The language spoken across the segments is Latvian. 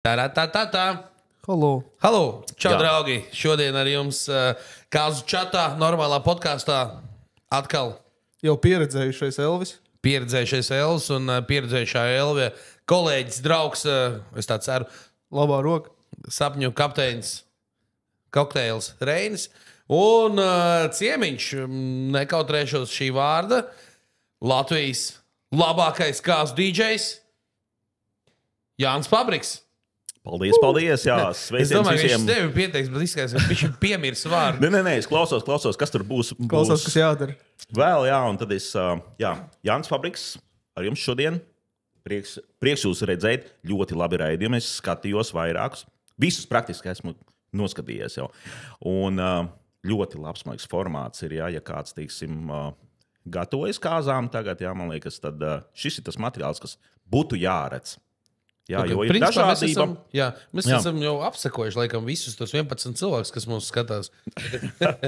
Tā. Halo! Čau, draugi! Šodien ar jums kāzu čatā, normālā podkāstā atkal Jau pieredzējušais Elvis. pieredzējušais Elvis un pieredzējušā Elvija kolēģis, draugs, es tā ceru, Labā roka. sapņu kapteinis, kokteils Reinis un ciemiņš, nekautrēšos šī vārda, Latvijas labākais kāzu DJs Jānis Pabriks. Paldies, jā, Es sveiciens domāju, ka viņš visiem. tevi pieteiks, bet izskatās, ka viņš ir piemirs vārdu. Nē, es klausos, kas tur būs. Klausās, kas jādara. Vēl, jā, un tad es, Jānis Fabriks, ar jums šodien. Prieks jūs redzēt, ļoti labi raidījumi. Es skatījos vairākus, visus praktiski esmu noskatījies jau. Un ļoti labs, man liekas, formāts ir, ja kāds, teiksim, gatavojas kāzām tagad, jā, man liekas, tad šis ir tas materiāls, kas būtu jāredz. Jā, jo ir Principā dažādība. mēs esam jau apsekojuši laikam visus tos 11 cilvēkus, kas mūs skatās.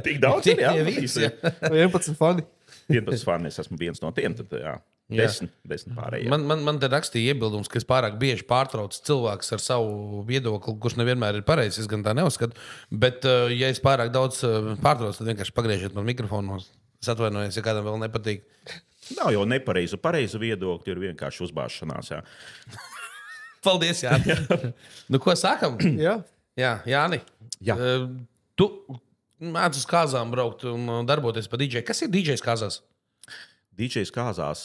Tik daudz ir, jā. Tie visi, jā. 11 fani. 11 fani, es esmu viens no tiem, tad jā. 10 pārējie. Man te rakstīja iebildums, ka es pārāk bieži pārtraucu cilvēkus ar savu viedokli, kurš nevienmēr ir pareizs. Es gan tā neuzskatu. Bet, ja es pārāk daudz pārtraucu, tad vienkārši pagriežiet man mikrofonu. Es atvainojos, ja kādam vēl nepatīk. Nav jau nepareizu. Pareizu viedokļu ir vienkārši uzbāšanās. Jā. Paldies, Jāni. Nu, ko sākam? Jā. Jā, Jāni. Jā. Tu mēdz uz kāzām braukt un darboties par DJ. Kas ir DJs kāzās? DJs kāzās.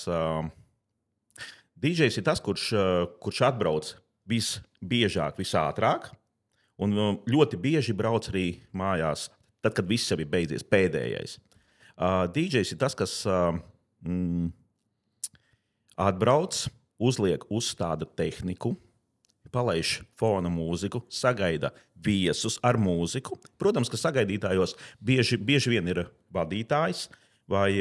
DJs ir tas, kurš atbrauc visbiežāk, visātrāk. Un ļoti bieži brauc arī mājās, tad, kad viss jau ir beidzies, pēdējais. DJs ir tas, kas atbrauc, uzliek uzstāda tehniku, palaiž fona mūziku, sagaida viesus ar mūziku. Protams, ka sagaidītājos bieži vien ir vadītājs vai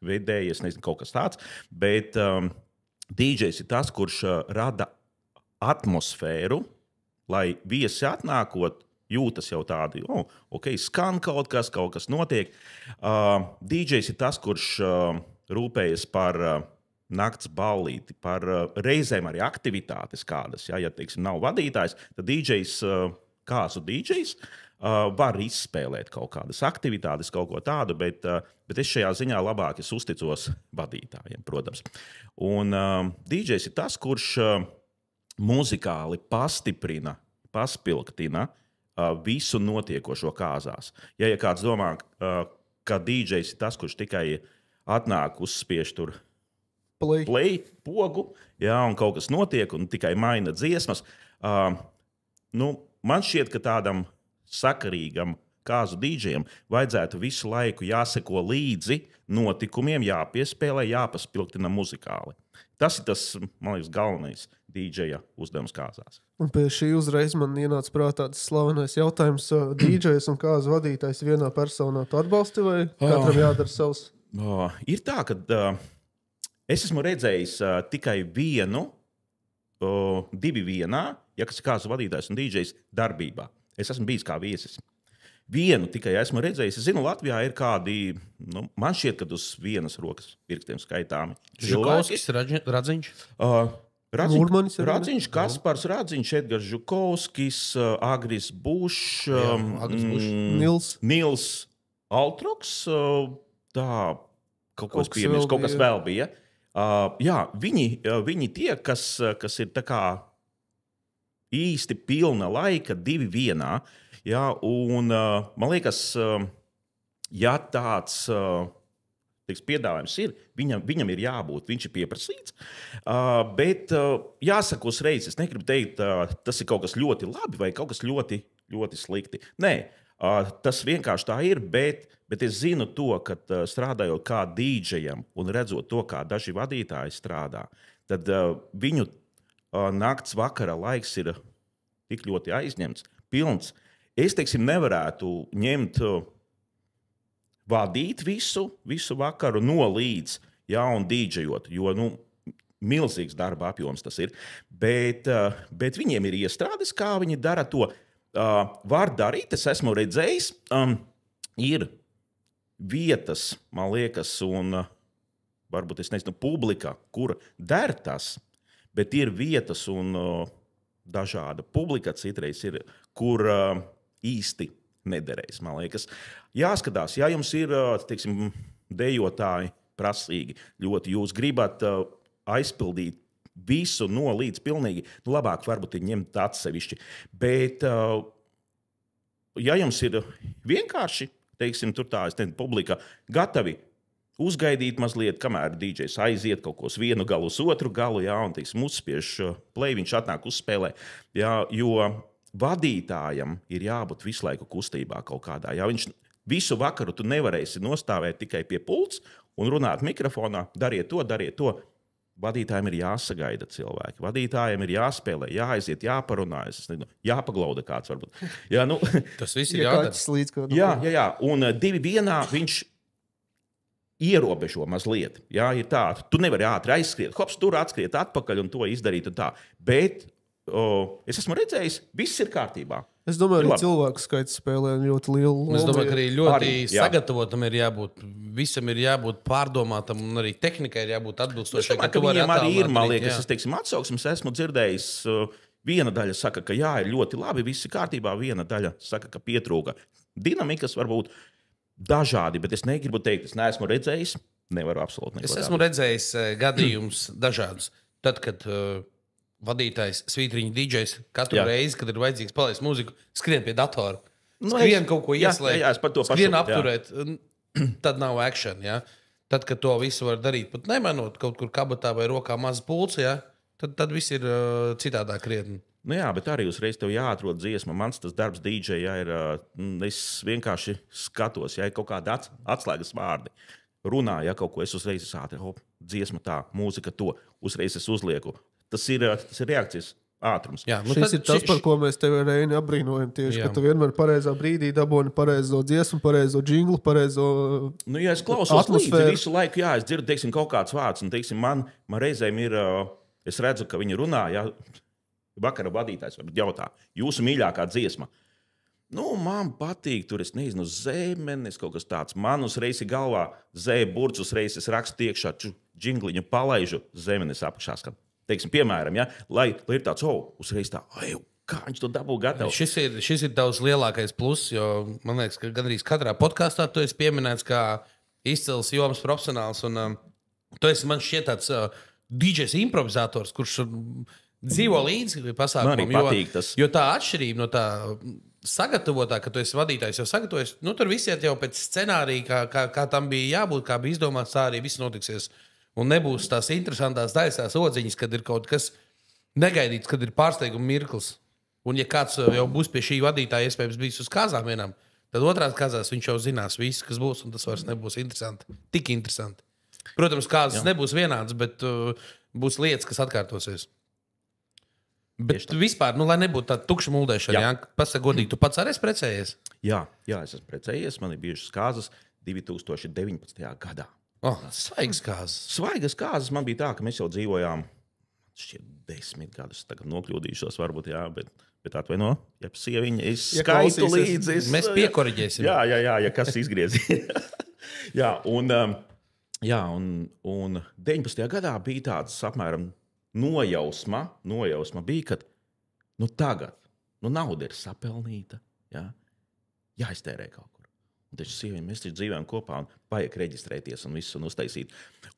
vedējs, nezinu, kaut kas tāds, bet DJs ir tas, kurš rada atmosfēru, lai viesi atnākot, jūtas jau tādi, ok, skan kaut kas notiek. DJs ir tas, kurš rūpējas par nakts ballīti, par reizēm arī aktivitātes kādas. Ja teiksim, nav vadītājs, tad DJs, kāzu DJs, var izspēlēt kaut kādas aktivitātes, kaut ko tādu, bet es šajā ziņā labāk uzticos vadītājiem, protams. Un DJs ir tas, kurš muzikāli pastiprina, paspilgtina visu notiekošo kāzās. Ja kāds domā, ka DJs ir tas, kurš tikai atnāk uzspiež tur play, pogu, jā, un kaut kas notiek, un tikai maina dziesmas. Man šķiet, ka tādam sakarīgam kāzu dīdžejam vajadzētu visu laiku jāseko līdzi notikumiem, jāpiespēlē, jāpaspilgtina muzikāli. Tas ir tas, man liekas, galvenais dīdžeja uzdevums kāzās. Un pie šī uzreiz man ienāca prātā tāds slavenais jautājums. DJs un kāzu vadītājs vienā personā. Tu atbalsti vai katram jādara savs? Ir tā, ka es esmu redzējis tikai vienu, divi vienā, kas ir kāzu vadītājs un DJs darbībā. Es esmu bijis kā viesis. Vienu tikai esmu redzējis. Es zinu, Latvijā ir kādi, man šķiet, ka uz vienas rokas pirkstiem skaitāmi. Žukovskis, Radziņš. Radziņš, Kaspars Radziņš, Edgars Žukovskis, Agris Bušs, Nils Altroks, tā, kaut kas vēl bija. Viņi tie, kas ir tā kā īsti pilna laika, divi vienā. Jā, un man liekas, ja tāds piedāvājums ir, viņam ir jābūt, viņš ir pieprasīts. Bet jāsaka uzreiz, es negribu teikt, tas ir kaut kas ļoti labi vai kaut kas ļoti, ļoti slikti. Nē, tas vienkārši tā ir, bet es zinu to, ka strādājot kā dīdžejam un redzot to, kā daži vadītāji strādā, tad viņu nakts vakara laiks ir tik ļoti aizņemts, pilns. Es, teiksim, nevarētu ņemt, vadīt visu vakaru no līdz, un dīdžejot, jo, milzīgs darba apjoms tas ir. Bet viņiem ir iestrādes, kā viņi dara to. Var darīt, es esmu redzējis, ir vietas, man liekas, un varbūt es nezinu, publika, kura der tas, bet ir vietas un dažāda publika, citreiz ir, kur īsti nederēs, man liekas. Jāskatās, ja jums ir, teiksim, dejotāji prasīgi, ļoti jūs gribat aizpildīt visu no līdz pilnīgi, nu labāk varbūt ir ņemt atsevišķi. Bet, ja jums ir vienkārši, teiksim, tur tā, es nezinu, publika gatavi uzgaidīt mazliet, kamēr DJs aiziet kaut ko uz vienu galu, uz otru galu, jā, un, teiksim, uzspiež play, viņš atnāk uzspēlē, jā, jo vadītājam ir jābūt visu laiku kustībā kaut kādā, jā, viņš visu vakaru tu nevarēsi nostāvēt tikai pie pults un runāt mikrofonā, dariet to. Vadītājiem ir jāsagaida cilvēki. Vadītājiem ir jāspēlē, jāaiziet, jāparunājas, jāpaglauda kāds varbūt. Jā, nu, tas viss ir jādara. Jā. Un 2-1 viņš ierobežo mazliet. Jā, ir tā, tu nevari ātri aizskriet, hops, tur atskriet atpakaļ un to izdarīt un tā. Bet es esmu redzējis, viss ir kārtībā. Es domāju, arī cilvēku skaits spēlē ļoti lielu lomu. Es domāju, ka arī ļoti sagatavotam ir jābūt, visam ir jābūt pārdomātam, un arī tehnikai ir jābūt atbilstošai. Es domāju, ka viņiem arī ir, man liekas, es teiksim, atsauksmes esmu dzirdējis. Viena daļa saka, ka jā, ir ļoti labi, viss ir kārtībā, viena daļa saka, ka pietrūka. Dinamikas varbūt dažādi, bet es negribu teikt, es neesmu redzējis, nevaru absolūti neko. Es esmu redzējis gadījumus dažādus. Tad, kad vadītājs, svītriņa DJs katru reizi, kad ir vajadzīgs palaist mūziku, skrien pie datora. Skrien kaut ko ieslēgt, skrien apturēt. Tad nav action. Ja? Tad, kad to visu var darīt, pat nemanot kaut kur kabatā vai rokā maza pulce, ja? tad viss ir citādāk krietni. Nu jā, bet arī uzreiz tev jāatrod dziesma. Mans tas darbs DJ, ja ir, es vienkārši skatos, ja ir kaut kāda atslēgas vārdi. Runā, ja kaut ko es uzreiz ātri, dziesma tā, mūzika to, uzreiz es uzlieku. Tas ir reakcijas ātrums. Jā, nu šis ir tas, par ko mēs tevi Reini apbrīnojam tieši, ka tu vienmēr pareizā brīdī dabūni pareizo dziesmu, pareizo džinglu, pareizo nu, ja es klausos līdzi visu laiku, jā, es dzirdu, teiksim, kaut kāds vārds, un, teiksim, man reizēm ir, es redzu, ka viņi runā, jā, vakara vadītājs varbūt jautā, jūsu mīļākā dziesma. Nu, man patīk, tur es nezinu, zemenes, kaut kas tāds. Man uzreiz ir galvā zēburts, uzreiz es rakstu iekšā, džingliņu palaižu, zemenes apakšā skan. Teiksim, piemēram, ja, lai ir tāds, uzreiz tā, kā viņš to dabū gatavu. Šis ir tavs lielākais pluss, jo man liekas, ka gandrīz katrā podkāstā tu esi pieminēts kā izcils jomas profesionāls, un tu esi man šķiet tāds DJs improvizators, kurš dzīvo līdzi pasākumam. Jo tā atšķirība no tā sagatavotā, ka tu esi vadītājs jau sagatavojies, nu tur viss iet jau pēc scenārija, kā tam bija jābūt, kā bija izdomāts, tā arī viss notiksies. Un nebūs tās interesantās daļas, tās odziņas, kad ir kaut kas negaidīts, kad ir pārsteiguma mirklis. Un, ja kāds jau būs pie šī vadītāja, iespējams, bijis uz kāzām vienam, tad otrās kāzās viņš jau zinās visu, kas būs, un tas vairs nebūs interesanti. Tik interesanti. Protams, kāzas nebūs vienādas, bet būs lietas, kas atkārtosies. Bet vispār, lai nebūtu tāda tukša muldēšana, jā, pasaka godīgi, tu pats arī esi precējies? Jā, es esmu precējies, man ir bijušas kāzas 2019. gadā. Svaigas kāzas. Svaigas kāzas man bija tā, ka mēs jau dzīvojām 10 gadus. Tagad nokļūdīšos, varbūt, jā, bet atvaino, ja sieviņa, es skaitu līdzi. Mēs piekoriģēsim. Jā, kas izgriezīs. jā, un 19. gadā bija tāds apmēram nojausma bija, ka tagad nauda ir sapelnīta, jāiztērē kaut kur. Un taču sieviņi, mēs taču dzīvējam kopā un vajag reģistrēties un visu un uztaisīt.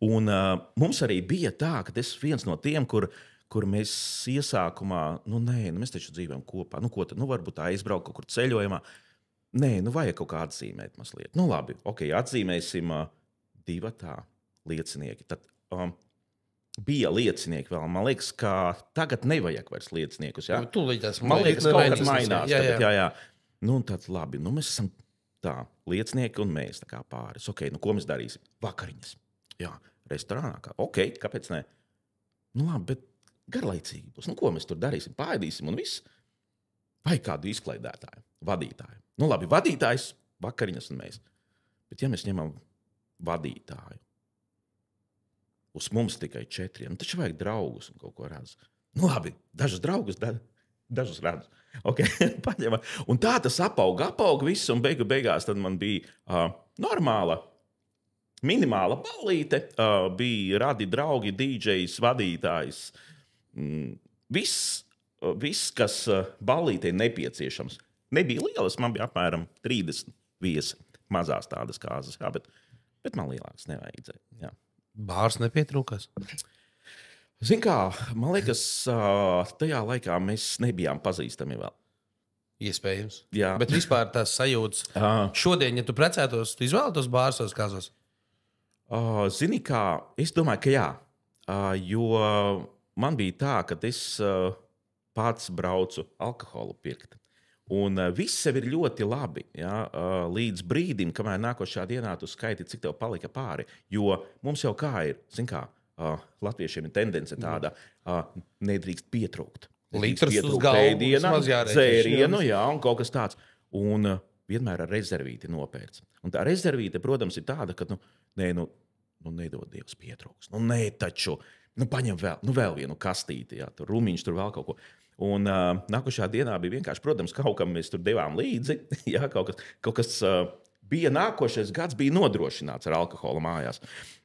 Un mums arī bija tā, ka es viens no tiem, kur mēs iesākumā, mēs taču dzīvējam kopā. Ko tad? Varbūt aizbraukt kaut kur ceļojumā. Nē, vajag kaut kā atzīmēt mazliet. Labi, atzīmēsim 2 liecinieki. Tad bija liecinieki vēl. Man liekas, ka tagad nevajag vairs lieciniekus. Ja? Man liekas, kaut kas mainās. Jā. Tad labi, mēs esam tā, liecinieki un mēs tā kā pāris. Ko mēs darīsim? Vakariņas. Jā, restorānā. Kāpēc ne? Labi, bet garlaicīgi būs. Ko mēs tur darīsim? Pāēdīsim un viss. Vai kādu izklaidētāju, vadītāju. Labi, vadītājs, vakariņas un mēs. Bet ja mēs ņemam vadītāju, uz mums tikai 4, taču vajag draugus un kaut ko redz. Labi, dažus draugus, dažus redz. Paņemam. Un tā tas apauga viss, un beigās tad man bija normāla, minimāla ballīte, bija radi draugi, DJs, vadītājs. Viss viss, kas ballītē nepieciešams. Nebija lielas, man bija apmēram 30 viesi. Mazās tādas kāzas, jā, bet man lielākas nevajadzēja. Jā. Bārs nepietrūkas. Zini kā, man liekas, tajā laikā mēs nebijām pazīstami vēl. Iespējams. Jā. Bet vispār tās sajūtas. Šodien, ja tu precētos, tu izvēlētos bārsos kāzos? Zini kā, es domāju, ka jā. Jo man bija tā, ka es pats braucu alkoholu pirkt. Un viss sev ir ļoti labi, ja? Līdz brīdim, kamēr nākošā dienā tu skaiti, cik tev palika pāri. Jo mums jau kā ir, zin kā, latviešiem ir tendence tāda, nedrīkst pietrūkt. Litrs uz galvu, dzērienu, jā, un kaut kas tāds. Un vienmēr ar rezervīti nopērts. Un tā rezervīte, protams, ir tāda, ka, nedod Dievs pietrūks. Nē, taču, paņem vēl vienu kastīti, jā, tur rumiņš, tur vēl kaut ko. Un nākošā dienā bija vienkārši, protams, kaut kam mēs tur devām līdzi. Jā, kaut kas bija nākošais gads, bija nodrošināts ar alkoholu mājās.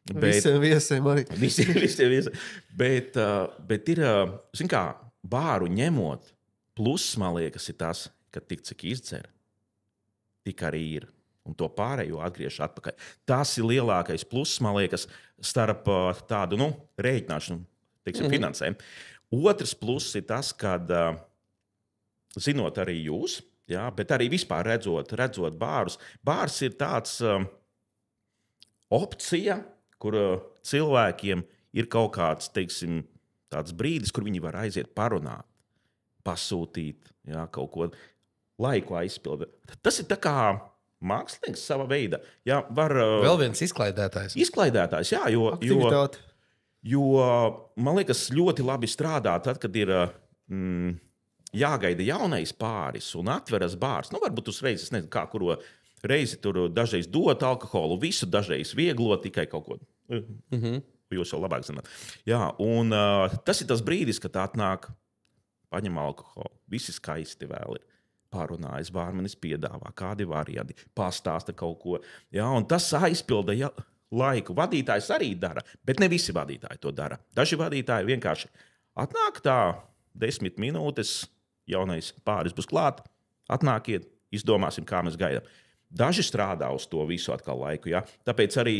Visiem viesiem arī. Visiem viesiem. Bet ir, zin kā, bāru ņemot, pluss, man liekas, ir tas, ka tik cik izdzer, tik arī ir. Un to pārējo atgriež atpakaļ. Tas ir lielākais pluss, man liekas, starp tādu, rēķināšanu, teiksim, finansēm. Otrs pluss ir tas, kad, zinot arī jūs, jā, bet arī vispār redzot bārus, bārs ir tāds opcija, kur cilvēkiem ir kaut kāds, teiksim, tāds brīdis, kur viņi var aiziet parunāt, pasūtīt, jā, kaut ko laiku aizpildīt. Tas ir tā kā mākslinieks sava veida. Jā, vēl viens izklaidētājs. Izklaidētājs, jā, jo, man liekas, ļoti labi strādā tad, kad ir jāgaida jaunais pāris un atveras bārs. Varbūt uzreiz, es nezinu, kā kuro reizi tur dažreiz dot alkoholu, visu dažreiz vieglo, tikai kaut ko. Jūs jau labāk zināt. Jā, un tas ir tas brīdis, kad atnāk, paņem alkoholu, visi skaisti vēl ir. Pārunājas, bārmenis piedāvā, kādi varianti, pastāsta kaut ko. Jā, un tas aizpilda laiku. Vadītājs arī dara, bet ne visi vadītāji to dara. Daži vadītāji vienkārši atnāk tā 10 minūtes, jaunais pāris būs klāt, atnākiet, izdomāsim, kā mēs gaidām. Daži strādā uz to visu atkal laiku, ja? Tāpēc arī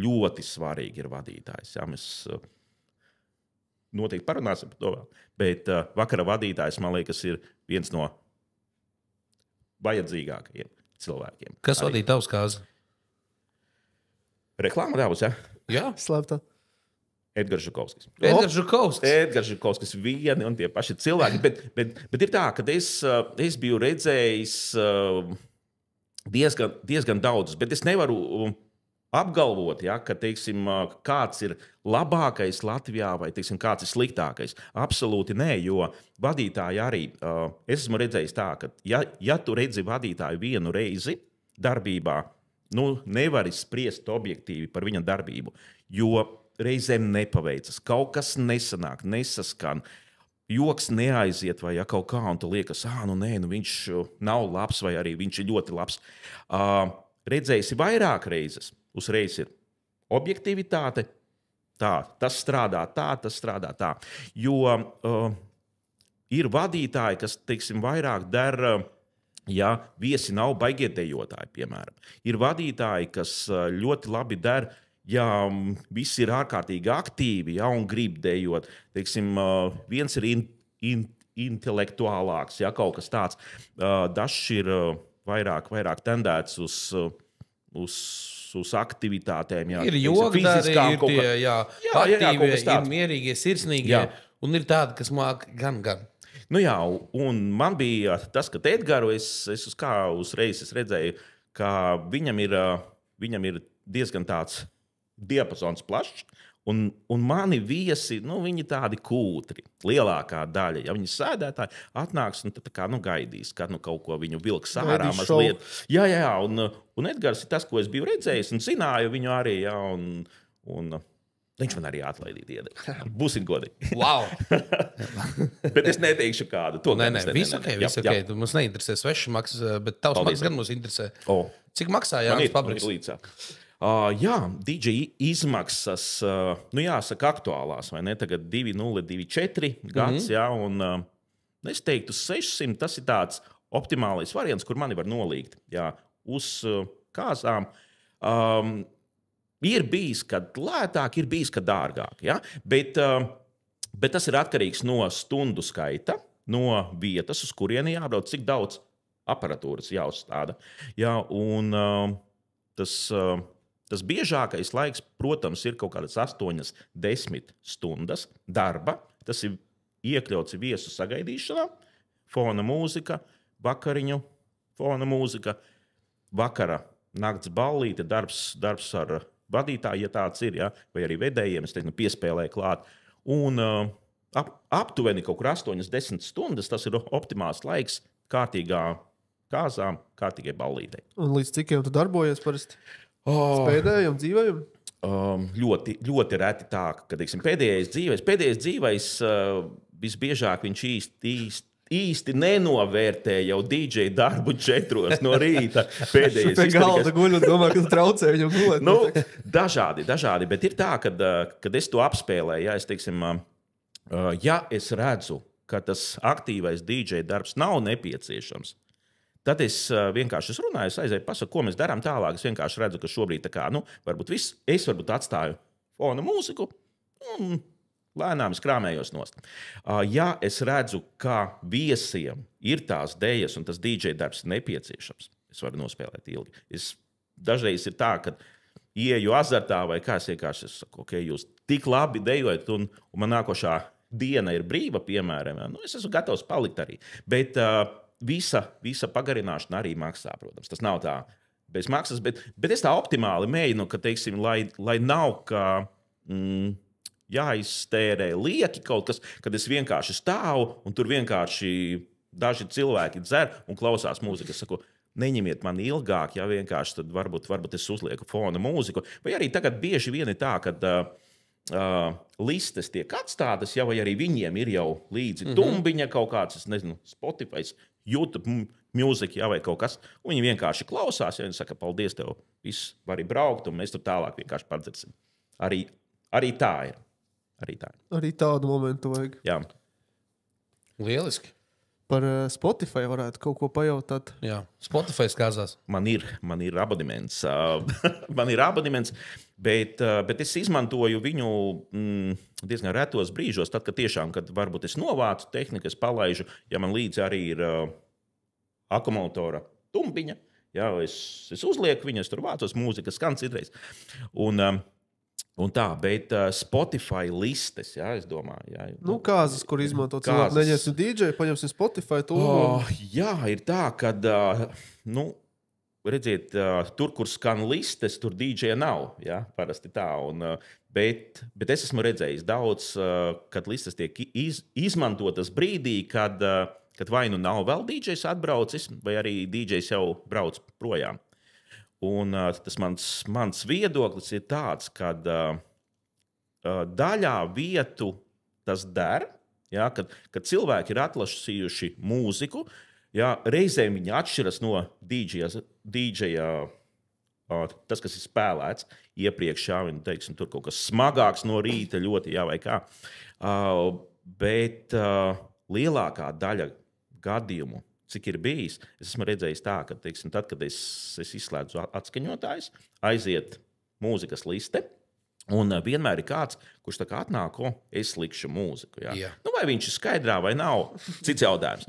ļoti svarīgi ir vadītājs. Ja? Mēs noteikti parunāsim par to vēl. Bet vakara vadītājs, man liekas, ir viens no vajadzīgākajiem cilvēkiem. Kas vadīja tavs kāzi? Reklāma dāvus, ja? Jā. Slēptā. Edgars Žukovskis. Edgars Žukovskis vieni un tie paši cilvēki. Bet ir tā, ka es biju redzējis diezgan daudzus, bet es nevaru apgalvot, ja, ka, teiksim, kāds ir labākais Latvijā vai, teiksim, kāds ir sliktākais. Absolūti nē, jo vadītāji arī, es esmu redzējis tā, ka ja tu redzi vadītāju vienu reizi darbībā, nevari spriest objektīvi par viņa darbību, jo reizēm nepaveicas, kaut kas nesanāk, nesaskan, joks neaiziet vai kaut kā, un tu liekas, viņš nav labs vai arī viņš ir ļoti labs. Redzējusi vairāk reizes, uzreiz ir objektivitāte, tas strādā tā. Jo ir vadītāji, kas, teiksim, vairāk dara, ja viesi nav baigie dejotāji, piemēram. Ir vadītāji, kas ļoti labi dara, ja visi ir ārkārtīgi aktīvi, ja, un grib dejot. Teiksim, viens ir intelektuālāks, ja, kaut kas tāds. Dažs ir vairāk tendēts uz aktivitātēm. Jā, ir jogdari, ir tie aktīvie, ir mierīgie, sirsnīgie, un ir tādi, kas māk gan. Un man bija tas, ka Edgaru es uzreiz redzēju, ka viņam ir diezgan tāds diapazons plašs, un mani viesi, viņi tādi kūtri, lielākā daļa. Ja viņi sēdētāji atnāks un tad gaidīs, kad kaut ko viņu vilks ārā mazliet. Jā, un Edgars ir tas, ko es biju redzējis, un zināju viņu arī, jā, un viņš man arī atlaidīja iedēļ. Būsim godīgi. Wow! Bet es neteikšu kādu. Viss ok. Mums neinteresē svešs maksas, bet tavs maksas gan mums interesē. Cik maksā Jānis Pabriks? Jā, DJ izmaksas, jāsaka, aktuālās, vai ne? Tagad 2024 gads, jā, un es teiktu 600, tas ir tāds optimālais variants, kur mani var nolīgt, jā, uz kāzām. Ir bijis, kad lētāk, ir bijis, kad dārgāk, jā, bet tas ir atkarīgs no stundu skaita, no vietas, uz kurieni jābrauc, cik daudz aparatūras jāuzstāda, jā, un tas biežākais laiks, protams, ir kaut kādas 8-10 stundas darba. Tas ir iekļauts viesu sagaidīšanā, fona mūzika, vakariņu fona mūzika, vakara nakts ballīte, darbs ar vadītāju, ja tāds ir, ja? Vai arī vedējiem, es teiktu, piespēlē klāt. Un aptuveni kaut kur 8-10 stundas, tas ir optimāls laiks kārtīgā kāzām, kārtīgai ballītei. Un līdz cikiem tu darbojies parasti? Spēdējam, dzīvējam? Ļoti, ļoti reti tā, ka teiksim, pēdējais dzīvais visbiežāk viņš īsti nenovērtē jau DJ darbu 4 no rīta. Pēdējais pie galda guļ un domā, ka tu traucē viņam gulēt. Dažādi, bet ir tā, kad es to apspēlēju, ja es, teiksim, ja es redzu, ka tas aktīvais DJ darbs nav nepieciešams, tad es vienkārši runāju, es aizēju, pasaku, ko mēs darām tālāk. Es vienkārši redzu, ka šobrīd tā kā, varbūt viss, es varbūt atstāju fona mūziku un lēnām es krāmējos nost. Ja es redzu, ka viesiem ir tās dējas un tas DJ darbs nepieciešams, es varu nospēlēt ilgi. Dažreiz ir tā, ka ieju azartā vai kā es vienkārši saku, ok, jūs tik labi dejojat un man nākošā diena ir brīva, piemēram, es esmu gatavs palikt arī. Bet visa pagarināšana arī maksā, protams. Tas nav tā bez maksas, bet es tā optimāli mēģinu, ka, teiksim, lai nav kā jāiztērē lieki kaut kas, kad es vienkārši stāvu un tur vienkārši daži cilvēki dzer un klausās mūziku. Es saku, neņemiet mani ilgāk, ja vienkārši tad varbūt es uzlieku fona mūziku. Vai arī tagad bieži vien ir tā, kad listes tiek atstātas, ja, vai arī viņiem ir jau līdzi tumbiņa kaut kāds, es nezinu, Spotify, YouTube Music, ja, vai kaut kas, un viņi vienkārši klausās, ja viņi saka, paldies tev, viss var arī braukt, un mēs tur tālāk vienkārši padzersim. Arī tā ir. Arī tādu momentu vajag. Jā. Lieliski. Par Spotify varētu kaut ko pajautāt. Jā, Spotify skazās. Man ir abonements. Bet es izmantoju viņu diezgan retos brīžos, tad, kad varbūt es novācu tehniku, es palaižu, ja man līdzi arī ir akumulatora tumbiņa, ja, es uzlieku viņu, es tur vācos mūzika, skan citreiz. Un tā, bet Spotify listes, jā, es domāju. Jā, kāzas, kur izmanto cilvēku. Neņemsim DJ, paņemsim Spotify. Jā, ir tā, kad, redziet, tur, kur skan listes, tur DJ nav, jā, parasti tā. Bet es esmu redzējis daudz, kad listes tiek izmantotas brīdī, kad vai nu nav vēl DJs atbraucis, vai arī DJs jau brauc projām. Un tas mans viedoklis ir tāds, ka daļā vietu tas der, ja, kad cilvēki ir atlasījuši mūziku, ja, reizēm viņi atšķiras no DJ-a, tas, kas ir spēlēts iepriekš, ja, un, teiksim, tur kaut kas smagāks no rīta ļoti, ja, vai kā. Bet lielākā daļa gadījumu, cik ir bijis, es esmu redzējis tā, ka, teiksim, tad, kad es izslēdzu atskaņotājus, aiziet mūzikas liste, un vienmēr ir kāds, kurš tā kā atnāk, es likšu mūziku. Jā. Jā. Vai viņš ir skaidrā vai nav, cits jautājums.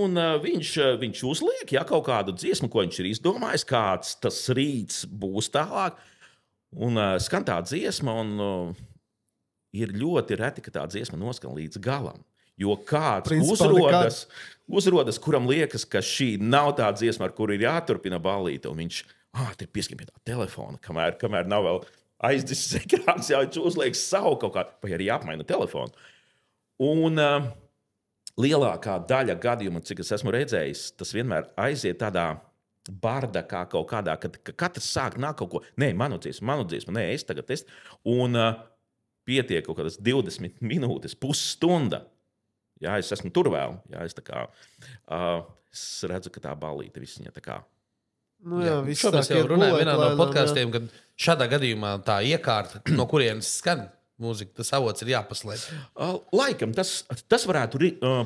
Un viņš uzliek, ja, kaut kādu dziesmu, ko viņš ir izdomājis, kāds tas rīts būs tālāk, un skan tā dziesma, un ir ļoti reti, ka tā dziesma noskan līdz galam. Jo kāds uzrodas, kuram liekas, ka šī nav tā dziesma, ar kuru ir jāturpina ballīte, un viņš ir pieskiem pie tā telefona, kamēr nav vēl aizdzisis ekrāns, ja viņš uzliek savu kaut kādu, vai arī apmaina telefonu. Un lielākā daļa gadījumu, cik es esmu redzējis, tas vienmēr aiziet tādā bardakā kaut kādā, kad katrs sāk nāk kaut ko, manu dziesmu, es tagad. Un pietiek kaut kādas 20 minūtes, pusstunda. Jā, es esmu tur vēl. Jā, es redzu, ka tā ballīte viss viņa tā kā Nu, jā, viss Šo mēs sāk jau iet runājam gulēt vienā no lēnām, podkāstiem, kad šādā gadījumā tā iekārta, no kurienes skan mūzika, tas avots ir jāpaslēdz. Laikam tas varētu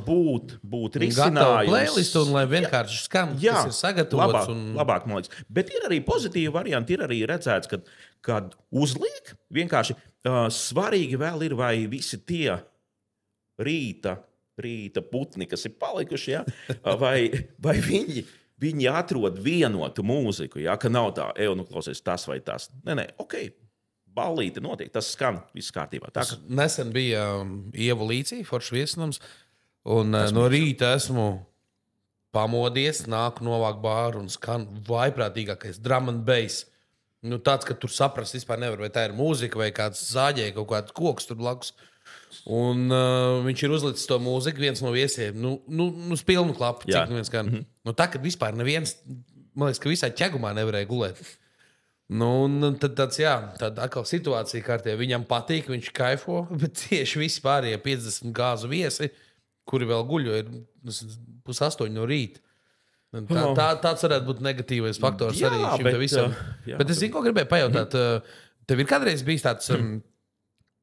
būt Gatava risinājums. playlistu un lai vienkārši skan, tas ir sagatavots. Labāk, man liekas. Bet ir arī pozitīvi varianti, ir arī redzēts, kad uzliek vienkārši svarīgi vēl ir, vai visi tie rīta putni, kas ir palikuši, ja? vai viņi atrod vienotu mūziku, ja? Ka nav tā, nu klausies tas vai tas. Nē, ok, ballīte notiek, tas skan, viss kārtībā. Tā, ka... Nesen bija Ieva Līcija, foršs viesinums, un no rīta esmu pamodies, nāku novāk bāru un skan vaiprātīgākais drum and bass. Nu, tāds, ka tur saprast vispār nevar, vai tā ir mūzika, vai kāds zāģē, kaut kāds koks tur blakus. Un viņš ir uzlicis to mūziku, viens no viesiem, uz pilnu klapu, cik nu viens skan. Nu, tā, kad vispār neviens, man liekas, ka visā ķegumā nevarēja gulēt. Nu, un tad tāda atkal situācija kārtē. Viņam patīk, viņš kaifo, bet tieši visi pārējie 50 gāzu viesi, kuri vēl guļo, ir 7:30 no rīta. Tāds varētu būt negatīvais faktors arī šim te visam. Bet es zinu, ko gribēju pajautāt. Tev ir kādreiz bijis tāds,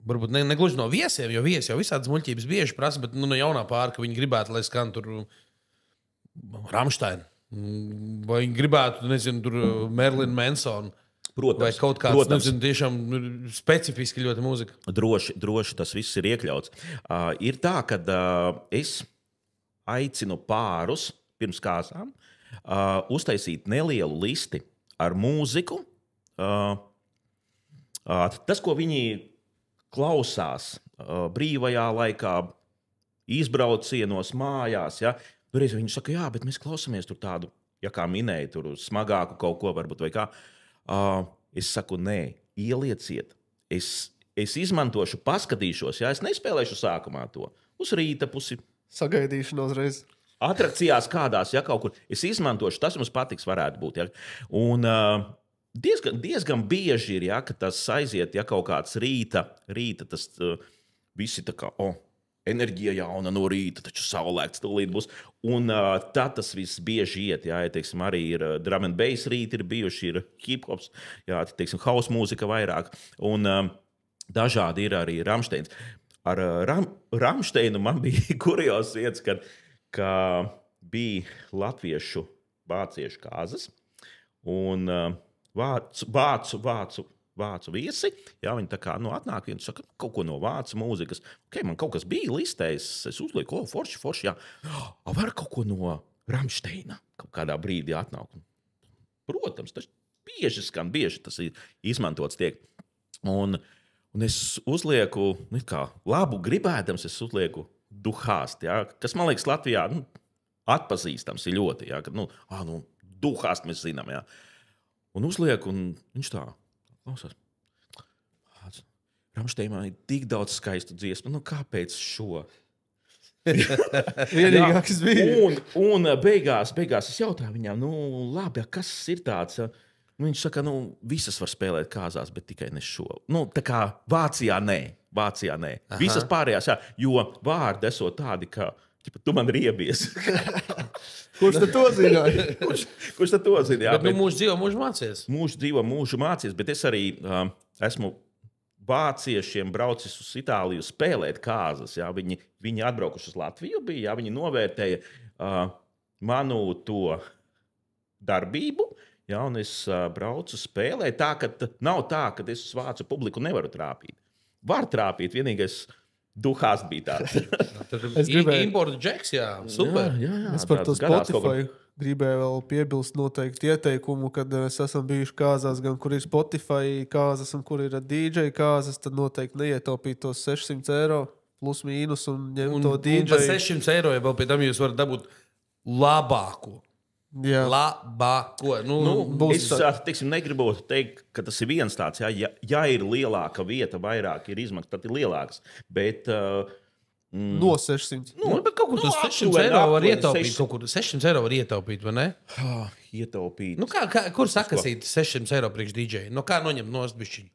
varbūt negluži no viesiem, jo viesi jau visādas muļķības bieži prasa, bet no jaunā pāra, ka viņi gribētu, lai skan tur Rammstein. Vai viņi gribētu, nezinu, tur Marilyn Manson. Protams, vai kaut kāds, nezinu, tiešām specifiski ļoti mūzika. Droši tas viss ir iekļauts. Ir tā, ka es aicinu pārus pirms kāzām uztaisīt nelielu listi ar mūziku. Tas, ko viņi klausās brīvajā laikā, izbraucienos mājās, ja? Reiz viņi saka, jā, bet mēs klausāmies tur tādu, ja kā minēja, tur smagāku kaut ko varbūt vai kā. Es saku, nē, ielieciet. Es izmantošu, paskatīšos, ja es nespēlēšu sākumā to. Uz rīta pusi. Sagaidīšana uzreiz. Atrakcijās kādās, ja kaut kur. Es izmantošu, tas mums patiks varētu būt. Ja? Un diezgan bieži ir, ja, ka tas aiziet, ja kaut kāds rīta tas visi tā kā, enerģija jauna no rīta, taču saulēkts tūlīt būs. Un tad tas viss bieži iet, ja teiksim, arī ir drum and bass rīti, ir bijuši, ir hip-hops, ja, teiksim, house mūzika vairāk. Un dažādi ir arī Rammsteins. Ar Rammsteinu man bija kurios vietas, ka bija latviešu vāciešu kāzas un vācu viesi, jā, viņi tā kā atnāk un saka, kaut ko no vācu mūzikas. Okay, man kaut kas bija listējis, es uzlieku, forši, jā. Var kaut ko no Rammsteina kaut kādā brīdī atnāk. Protams, tas bieži tas ir izmantots tiek. Un es uzlieku, kā labu gribēdams, es uzlieku Duhāst, jā, kas, man liekas, Latvijā atpazīstams ir ļoti, jā, ka, Duhāst mēs zinām, jā. Un uzlieku, un viņš tā klausās. Rammsteinā ir tik daudz skaistu dziesmu, kāpēc šo? Vienīgāks bija. Un beigās es jautāju viņam, labi, kas ir tāds? Viņš saka, visas var spēlēt kāzās, bet tikai ne šo. Tā kā Vācijā nē. Aha. Visas pārējās, jā, jo vārdi esot tādi, ka tu man riebies. Kurš tad to zināja? Kurš tad to zināja? Bet mūžu dzīvo, mūžu mācies. Mūžu dzīvo, mūžu mācies, bet es arī esmu vāciešiem braucis uz Itāliju spēlēt kāzas. Jā, viņi atbraukuši uz Latviju, jā, viņi novērtēja manu to darbību, jā, un es braucu spēlēt. Tā, ka nav tā, ka es uz vācu publiku nevaru trāpīt. Var trāpīt, vienīgais Duhāst bija tāds. Es gribēju importu džeks, jā, super. Jā, es par to Spotify gribēju vēl piebilst noteikti ieteikumu, kad mēs esam bijuši kāzās, gan kur ir Spotify kāzas un kur ir DJ kāzas, tad noteikti neietaupīt tos 600 eiro plus mīnus un ņemt to DJ. Un par 600 eiro, ja vēl pie tam jūs varat dabūt labāko. Jā. Labāko. Es negribu teikt, ka tas ir viens tāds. Ja ir lielāka vieta, vairāk ir izmaksas, tad ir lielāks. Bet no 600. Bet kaut kur tas 600 eiro var ietaupīt. Kaut kur 600 eiro var ietaupīt, vai ne? Ietaupīt. Kur sakasīt 600 eiro priekš DJ? No kā noņemt nost bišķiņu?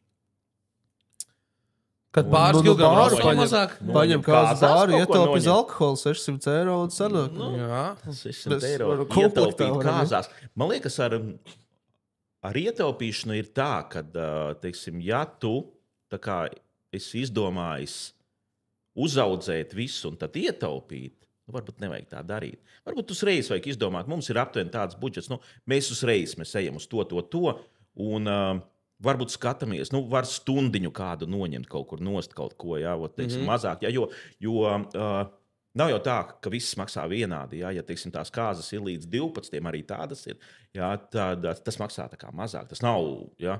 Kad pāris kilogrāmus paņem mazāk? Paņem kāzu bāru, ietaupi uz alkoholu 600 eiro un sanāk. Jā, 600 eiro ietaupīt kāzās. Man liekas, ar ar ietaupīšanu ir tā, ka, teiksim, ja tu tā kā esi izdomājis uzaudzēt visu un tad ietaupīt, varbūt nevajag tā darīt. Varbūt uzreiz vajag izdomāt, mums ir aptuveni tāds budžets, mēs uzreiz ejam uz to, un varbūt skatāmies, var stundiņu kādu noņemt kaut kur nost kaut ko, jā, teiksim, mazāk, jā, jo nav jau tā, ka viss maksā vienādi, jā, ja, teiksim, tās kāzas ir līdz 12, arī tādas ir, jā, tad tas maksā tā kā mazāk, tas nav, jā,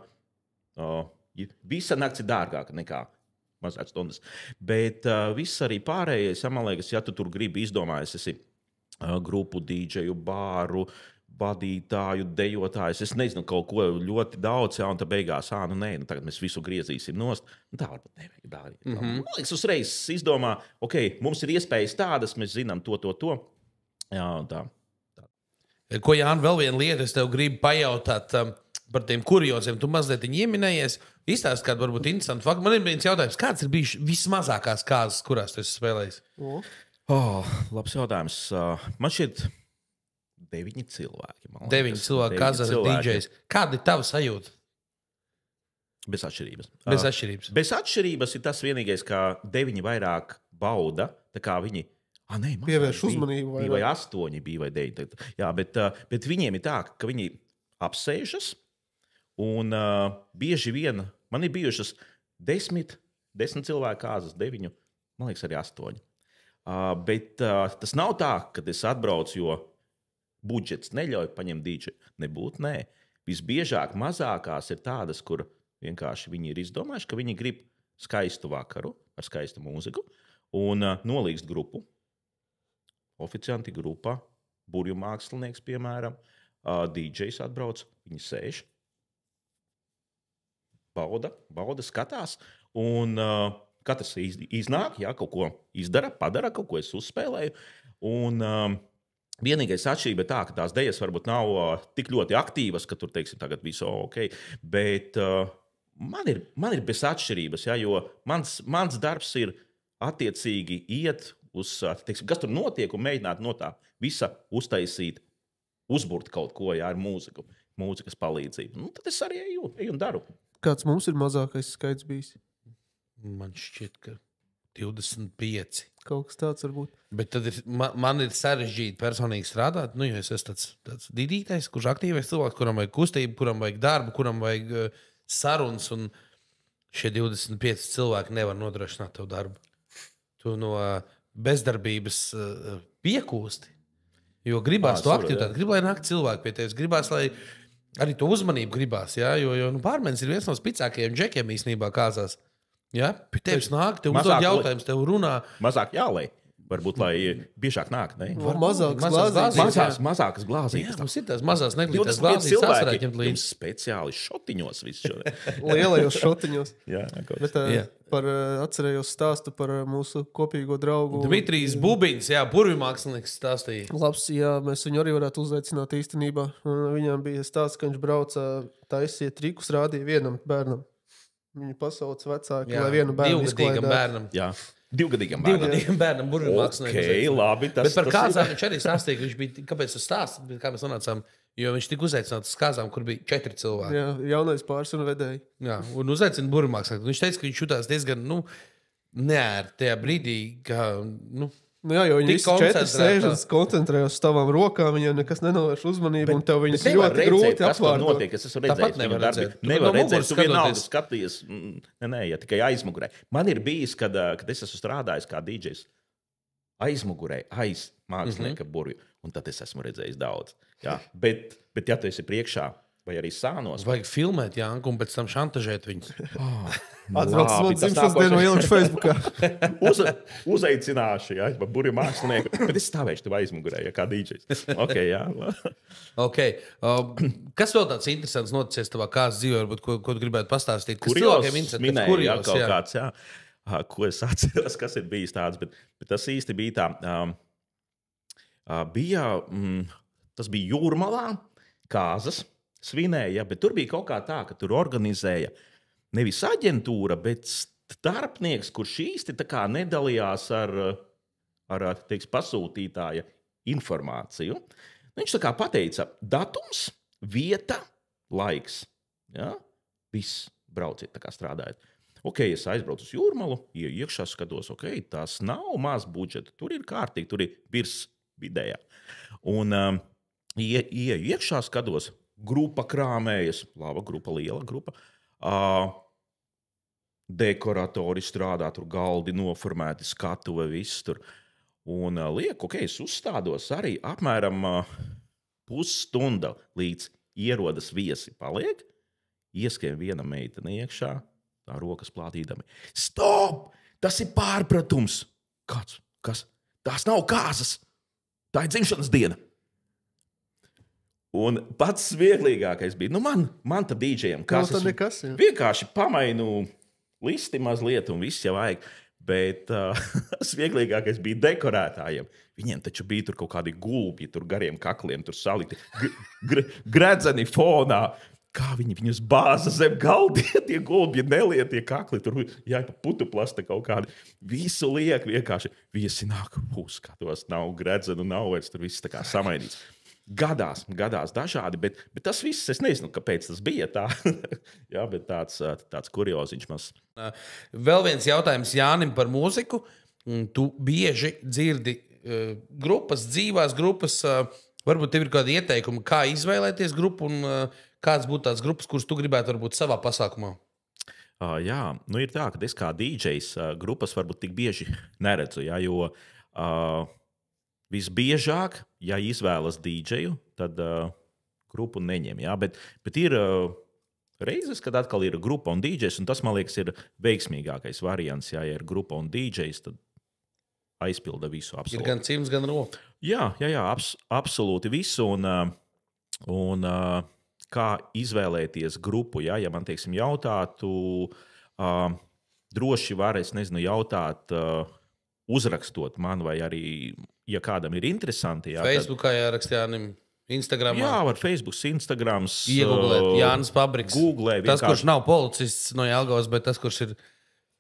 visa nakts ir dārgāka nekā mazāk stundas. Bet viss arī pārējais, man liekas, ja tu tur gribi izdomājies, esi grupu, dīdžeju, bāru, vadītāju, dejotājus, es nezinu, kaut ko ļoti daudz, jā, un tad beigās, tagad mēs visu griezīsim nost. Tā varbūt nevajag darīt. Man liekas, uzreiz izdomā, ok, mums ir iespējas tādas, mēs zinām to. Jā, un tā. Ko, Jāni, vēl viena lieta, es tev gribu pajautāt par tiem kurioziem. Tu mazliet ieminējies. Izstāst kādu varbūt interesantu faktu. Man ir viens jautājums, kāds ir bijis vismazākās kārtas, kurās tu esi spēlējis? Labs jautājums. Man šķiet 9 cilvēki. 9 cilvēki, kāds ir DJs. Kāda ir tava sajūta? Bez atšķirības. Bez atšķirības ir tas vienīgais, ka 9 vairāk bauda, tā kā viņi pievērš uzmanību. Bija vai 8, bija vai 9. Jā, bet viņiem ir tā, ka viņi apsēžas. Un bieži vien man ir bijušas 10 cilvēku kāzas, 9, man liekas, arī 8. Bet tas nav tā, ka es atbraucu, jo budžets neļauj paņemt dīdžeju. Nebūtu, nē. Visbiežāk mazākās ir tādas, kur vienkārši viņi ir izdomājuši, ka viņi grib skaistu vakaru ar skaistu mūziku un nolīgst grupu. Oficianti grupā, burju mākslinieks, piemēram, dīdžejs atbrauc, viņi sēž. Bauda, skatās, un katrs iznāk, jā, kaut ko izdara, padara, kaut ko es uzspēlēju. Un vienīgais atšķirība ir tā, ka tās dejas varbūt nav tik ļoti aktīvas, ka tur, teiksim, tagad visu ok, bet man ir bez atšķirības, jā, jo mans darbs ir attiecīgi iet uz, teiksim, kas tur notiek un mēģināt no tā visa uztaisīt, uzburt kaut ko, jā, ar mūzikas palīdzību. Tad es arī eju un daru. Kāds mums ir mazākais skaits bijis? Man šķiet, ka 25. Kaut kas tāds varbūt. Bet tad man ir sarežģīti personīgi strādāt. Jo es esmu tāds didītais, kurš aktīvais cilvēks, kuram vajag kustību, kuram vajag darbu, kuram vajag sarunas. Un šie 25 cilvēki nevar nodrošināt tev darbu. Tu no bezdarbības piekūsti. Jo gribās to aktivitāti, gribas, lai nāk cilvēki pie tevis, gribās, lai arī to uzmanību gribās. Ja? Jo pārmaiņas ir viens no spēcīgākajiem džekiem īstenībā kāzās. Ja? Pie tevis nāk, tev uzdod jautājumus, tev runā. Mazāk jālai. Varbūt, lai biežāk nāk. Mazākas glāzītes. Mums ir tās mazās neglītās glāzītes. Cilvēki speciāli šotiņos visu. Lielajos šotiņos. Jā, atcerējos stāstu par mūsu kopīgo draugu. Dmitrijs Bubiņs, burvju mākslinieks stāstīja. Labs, jā, mēs viņu arī varētu uzaicināt īstenībā. Viņam bija stāsts, ka viņš brauca taisīt trikus, rādīja vienam bērnam. Viņu pasauc vecāki, lai vienu bērnu izklaidētu. Jā. Divgadīgam bērnam, burvju māksliniekam. Okay, labi, bet par kāzām viņš arī stāstīja, ka viņš bija, kāpēc tas stāsts, kā mēs nonācām, jo viņš tika uzaicināts uz kāzām, kur bija 4 cilvēki. Jā, jaunais pāris un vedēji. Jā, un uzaicina burvju mākslinieku. Viņš teica, ka viņš jutās diezgan, neēr tajā brīdī, ka, jā, jo viņi visi 4 sēžas, koncentrējās uz tavām rokām, viņiem nekas nenovērš uzmanību, un tev viņus ļoti grūti apvārdot. Es esmu redzējis viņu darbi. Nevar redzēt, tu vienalga skaties. Nē, ja tikai aizmugurē. Man ir bijis, kad es esmu strādājis kā DJs aizmugurē, aiz mākslinieka burvju, un tad es esmu redzējis daudz. Jā, bet ja tu esi priekšā, vai arī sānos. Vajag filmēt, Janku, un pēc tam šantažēt viņus. Atbrauc man dzimšanas dienu ieliņš Facebookā. Uzaicināšu, jā, burvju mākslinieku. Bet es stāvēšu tev aizmugurē, kā DJs. Okay, jā. Okay. Kas vēl tāds interesants noticies tavā kāzas dzīvē, varbūt, ko tu gribētu pastāstīt? Kas cilvēkiem interesanti? Kurjos, jā, kaut kāds, jā. Ko es atceros, kas ir bijis tāds, bet tas īsti bija tā. Tas bija Jūrmalā, kāzas. Svinēja, bet tur bija kaut kā tā, ka tur organizēja nevis aģentūra, bet starpnieks, kurš īsti tā kā nedalījās ar pasūtītāja informāciju. Viņš tā kā pateica datums, vieta, laiks. Ja? Viss brauciet, tā kā strādājat. Ok, es aizbraucu uz Jūrmalu, iekšā skatos, ok, tas nav maz budžeta. Tur ir kārtīgi, tur ir virs vidējā. Un iekšā skatos, grupa krāmējas, laba grupa, liela grupa. Dekoratori strādā, tur galdi noformēti, skatuve, viss tur. Un lieku, ok, es uzstādos arī apmēram pusstunda līdz ierodas viesi paliek. Ieskrien viena meitene iekšā. Tā rokas plātīdami. Stop! Tas ir pārpratums! Kāds? Kas? Tās nav kāzas! Tā ir dzimšanas diena! Un pats vieglīgākais bija, man tā dīdžejam, kas tas nekas, jā. Vienkārši pamainu listi mazliet un viss jau vajag. Bet tas vieglīgākais bija dekorētājiem. Viņiem taču bija tur kaut kādi gulbji, tur gariem kakliem, tur salikti gredzeni fonā. Kā viņus bāza zem galda, tie gulbji neliet, tie kakli, tur jāipa putuplasta kaut kādi. Visu liek vienkārši. Viesi nāk, skatos, nav gredzenu, nav vairs, tur viss tā kā samainīts. Gadās dažādi, bet tas viss, es nezinu, kāpēc tas bija tā. Jā, bet tāds kurioziņš maz. Vēl viens jautājums Jānim par mūziku. Tu bieži dzirdi dzīvās grupas. Varbūt tev ir kādi ieteikumi, kā izvēlēties grupu un kāds būtu tās grupas, kuras tu gribētu varbūt savā pasākumā? Jā, ir tā, ka es kā DJs grupas varbūt tik bieži neredzu, jā, jo visbiežāk, ja izvēlas DJu, tad grupu neņem. Jā, bet ir reizes, kad atkal ir grupa un DJs, un tas, man liekas, ir veiksmīgākais variants. Jā, ja ir grupa un DJs, tad aizpilda visu absolūti. Ir gan cimds, gan roka. Jā, absolūti visu. Un kā izvēlēties grupu, ja man, teiksim, jautātu, droši var, es nezinu, jautāt, uzrakstot man, vai arī, ja kādam ir interesanti. Jā, Facebookā jāraksta Jānim, Instagramā. Jā, var Facebook, Instagrams. Iegooglēt Jānis Pabriks. Googlē. Tas, kurš nav policists no Jelgavas, bet tas, kurš ir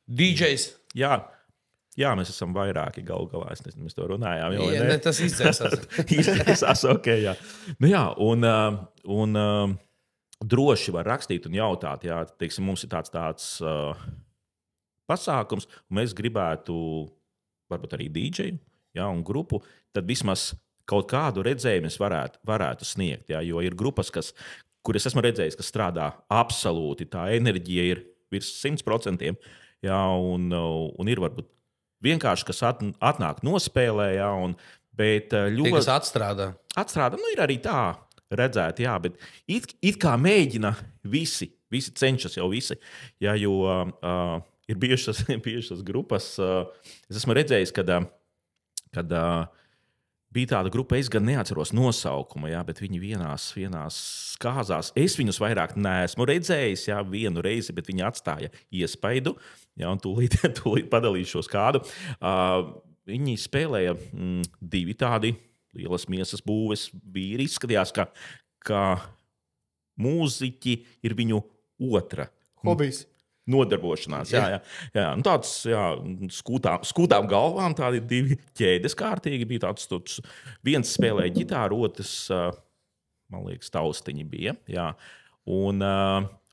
DJs. Jā, mēs esam vairāki galu galā. Es nezinu, mēs to runājām. Jau, ne, tas izdzēsās. Izdzēsās, ok, jā. Un droši var rakstīt un jautāt, jā, teiksim, mums ir tāds pasākums, un mēs gribētu varbūt arī DJu, jā, un grupu, tad vismaz kaut kādu redzējumu es varētu sniegt, jā, jo ir grupas, kur es esmu redzējis, kas strādā absolūti, tā enerģija ir virs 100%, jā, un ir varbūt vienkārši, kas atnāk nospēlē, jā, bet ļoti... Tie, kas atstrādā. Atstrādā, ir arī tā redzēt, jā, bet it kā mēģina visi cenšas jau visi, jā, jo ir bijušas grupas, es esmu redzējis, kad bija tāda grupa, es gan neatceros nosaukumu, jā, bet viņi vienās kāzās. Es viņus vairāk neesmu redzējis, jā, vienu reizi, bet viņi atstāja iespaidu, jā, un tūlīt padalīšos kādu. Viņi spēlēja divi tādi lielas miesas būves vīri. Izskatījās, ka mūziķi ir viņu otra hobijs. Nodarbošanās. Jā. Nu, tāds, skūtām galvām, tādi divi ķēdes kārtīgi bija. Tāds, viens spēlēja ģitāru, otrs, man liekas, taustiņi bija. Jā. Un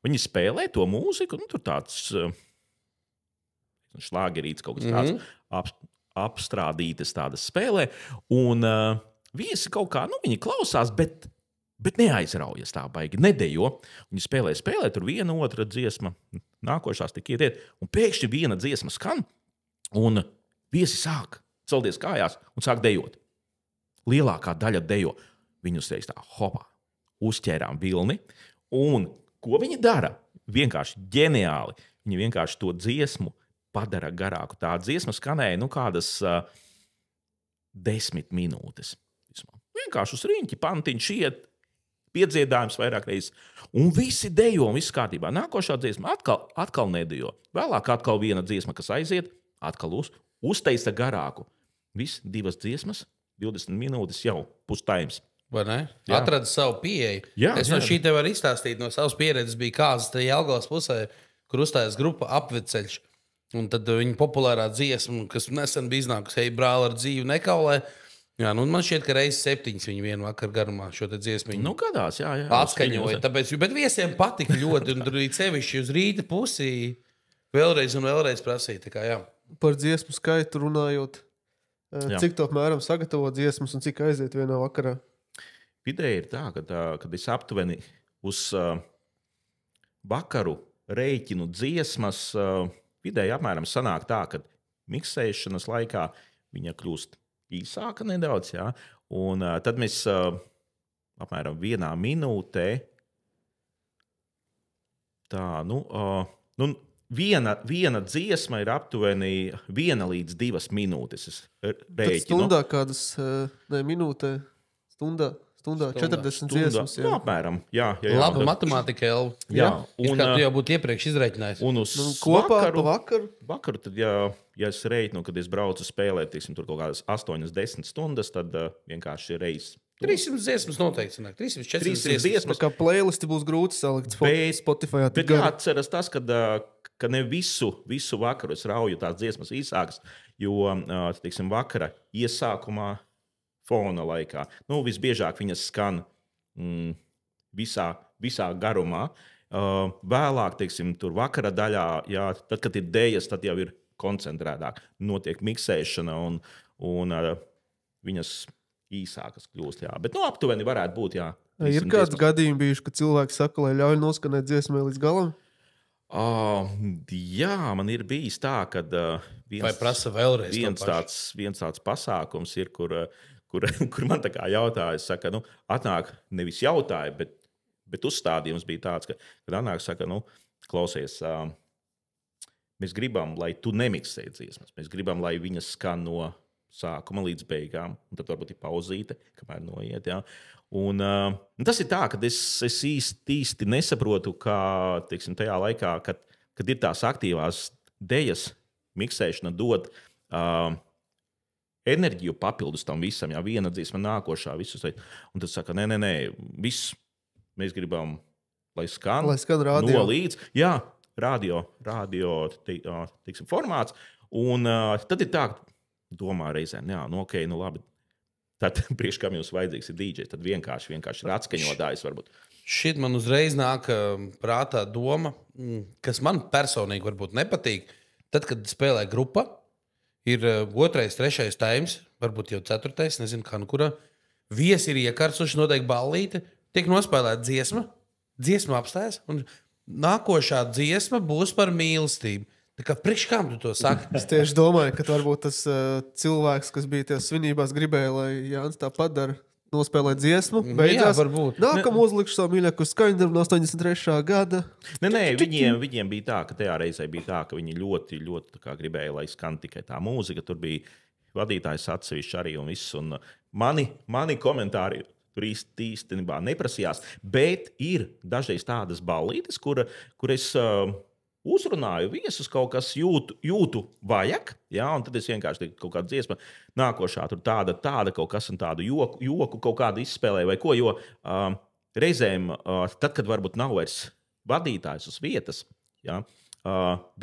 viņi spēlē to mūziku, tur tāds šlāgerīts, kaut kas tāds apstrādītas tādas spēlē. Un viesi kaut kā, viņi klausās, bet neaizraujas tā baigi, nedejo. Viņi spēlē, tur viena otra dziesma, nākošās tik iet, un pēkšņi viena dziesma skan, un viesi sāk celties kājās un sāk dejot. Lielākā daļa dejo. Viņi uzreiz tā, hopā, uzķērām vilni, un ko viņi dara? Vienkārši ģeniāli. Viņi vienkārši to dziesmu padara garāku. Tā dziesma skanēja, kādas 10 minūtes. Vienkārši uz riņķi pantiņš iet, piedziedājums vairāk reizes. Un visi dejo, un viss kārtībā. Nākošā dziesma atkal nedejo. Vēlāk atkal viena dziesma, kas aiziet, atkal uztaisa garāku. Viss 2 dziesmas, 20 minūtes jau pustaims. Vai ne? Atrada savu pieeju. Es no šī te varu izstāstīt, no savas pieredzes bija kāzas te Jelgavas pusē, kur uzstājas grupa Apveceļš. Un tad viņa populārā dziesma, kas nesen bija iznākusi, hei, brāl ar dzīvi nekaulē, Jā, nu man šķiet, ka reizes 7 viņi vienu vakaru garumā šo dziesmu Nu, gadās, jā. atskaņoja. Tāpēc, bet visiem patika ļoti, un tur bija sevišķi uz rīta pusi vēlreiz un vēlreiz prasīja. Tā kā, jā. Par dziesmu skaitu runājot, cik to apmēram sagatavo dziesmas un cik aiziet vienā vakarā? Ideja ir tā, kad es aptuveni uz vakaru rēķinu dziesmas, vidēji apmēram sanāk tā, ka miksēšanas laikā viņa kļūst īsāka nedaudz, jā, un tad mēs apmēram 1 minūtē viena dziesma ir aptuveni 1 līdz 2 minūtes. Es rēķinu. Stundā kādas, minūtē, stundā 40 dziesmas. Jā, apmēram. Jā. Laba matemātika, Elva. Jā. Un kā tu jau būtu iepriekš izreikinājis. Un uz kopā pa vakaru? Tad, ja es rēķinu, kad es braucu spēlēt, tiksim, tur kaut kādas 8-10 stundas, tad vienkārši reizes. 300 dziesmas noteikti sanāk. 300-400 dziesmas. Kā playlisti būs grūti salikt Spotify. Bet jāatceras tas, ka ne visu vakaru es rauju tās dziesmas īsākas, jo, tiksim, vakara iesākumā fona laikā. Visbiežāk viņas skan visā garumā. Vēlāk, teiksim, tur vakara daļā, jā, tad, kad ir dējas, tad jau ir koncentrētāk. Notiek miksēšana un viņas īsākas kļūst. Jā. Bet aptuveni varētu būt. Jā, ir kāds gadījumi bijuši, ka cilvēki saka, lai ļauj noskanēt dziesmai līdz galam? Jā, man ir bijis tā, ka viens tāds pasākums ir, kur man tā kā jautāja, saka, atnāk nevis jautāja, bet uzstādījums bija tāds, kad atnāk saka, klausies, mēs gribam, lai tu nemiksē dziesmas, mēs gribam, lai viņas skan no sākuma līdz beigām, un tad varbūt ir pauzīte, kamēr noiet, jā. Un tas ir tā, ka es īsti nesaprotu, kā, teiksim, tajā laikā, kad ir tās aktīvās dejas, miksēšana dod enerģiju papildus tam visam, jā, viena dziesma nākošā, visus, un tad saka, nē, viss, mēs gribam, lai skan radio. No līdz, jā, radio, teiksim, formāts, un tad ir tā, domā reizēm, jā, ok, labi, tad priekš kam jums vajadzīgs ir DJs, tad vienkārši ir atskaņotājs varbūt. Šit man uzreiz nāk prātā doma, kas man personīgi varbūt nepatīk, tad, kad spēlē grupa, ir 2., 3. times, varbūt jau 4., nezinu, kā nu kurā. Viesi ir iekarsuši, noteikti ballīte, tiek nospēlēta dziesma apstājas, un nākošā dziesma būs par mīlestību. Tā kā priekš kam tu to saki? Es tieši domāju, ka varbūt tas cilvēks, kas bija tajās svinībās, gribēja, lai Jānis tāpat dara, nospēlē dziesmu. Beidzās, jā, varbūt. Nākamā uzlikšu savu mīļāko skaņdarbu no 83. gada. Nē, viņiem bija tā, ka tajā reizē bija tā, ka viņi ļoti, ļoti tā kā gribēja, lai skan tikai tā mūzika. Tur bija vadītājs atsevišķi arī un viss. Un mani komentāri tur īstenībā neprasījās. Bet ir dažreiz tādas ballītes, kur es uzrunāju viesus, kaut kas jūtu vajag, jā, un tad es vienkārši kaut kādu dziesmu, nākošā tur tāda kaut kas un tādu joku kaut kādu izspēlēju vai ko, jo reizēm, tad, kad varbūt nav vairs vadītājs uz vietas, jā,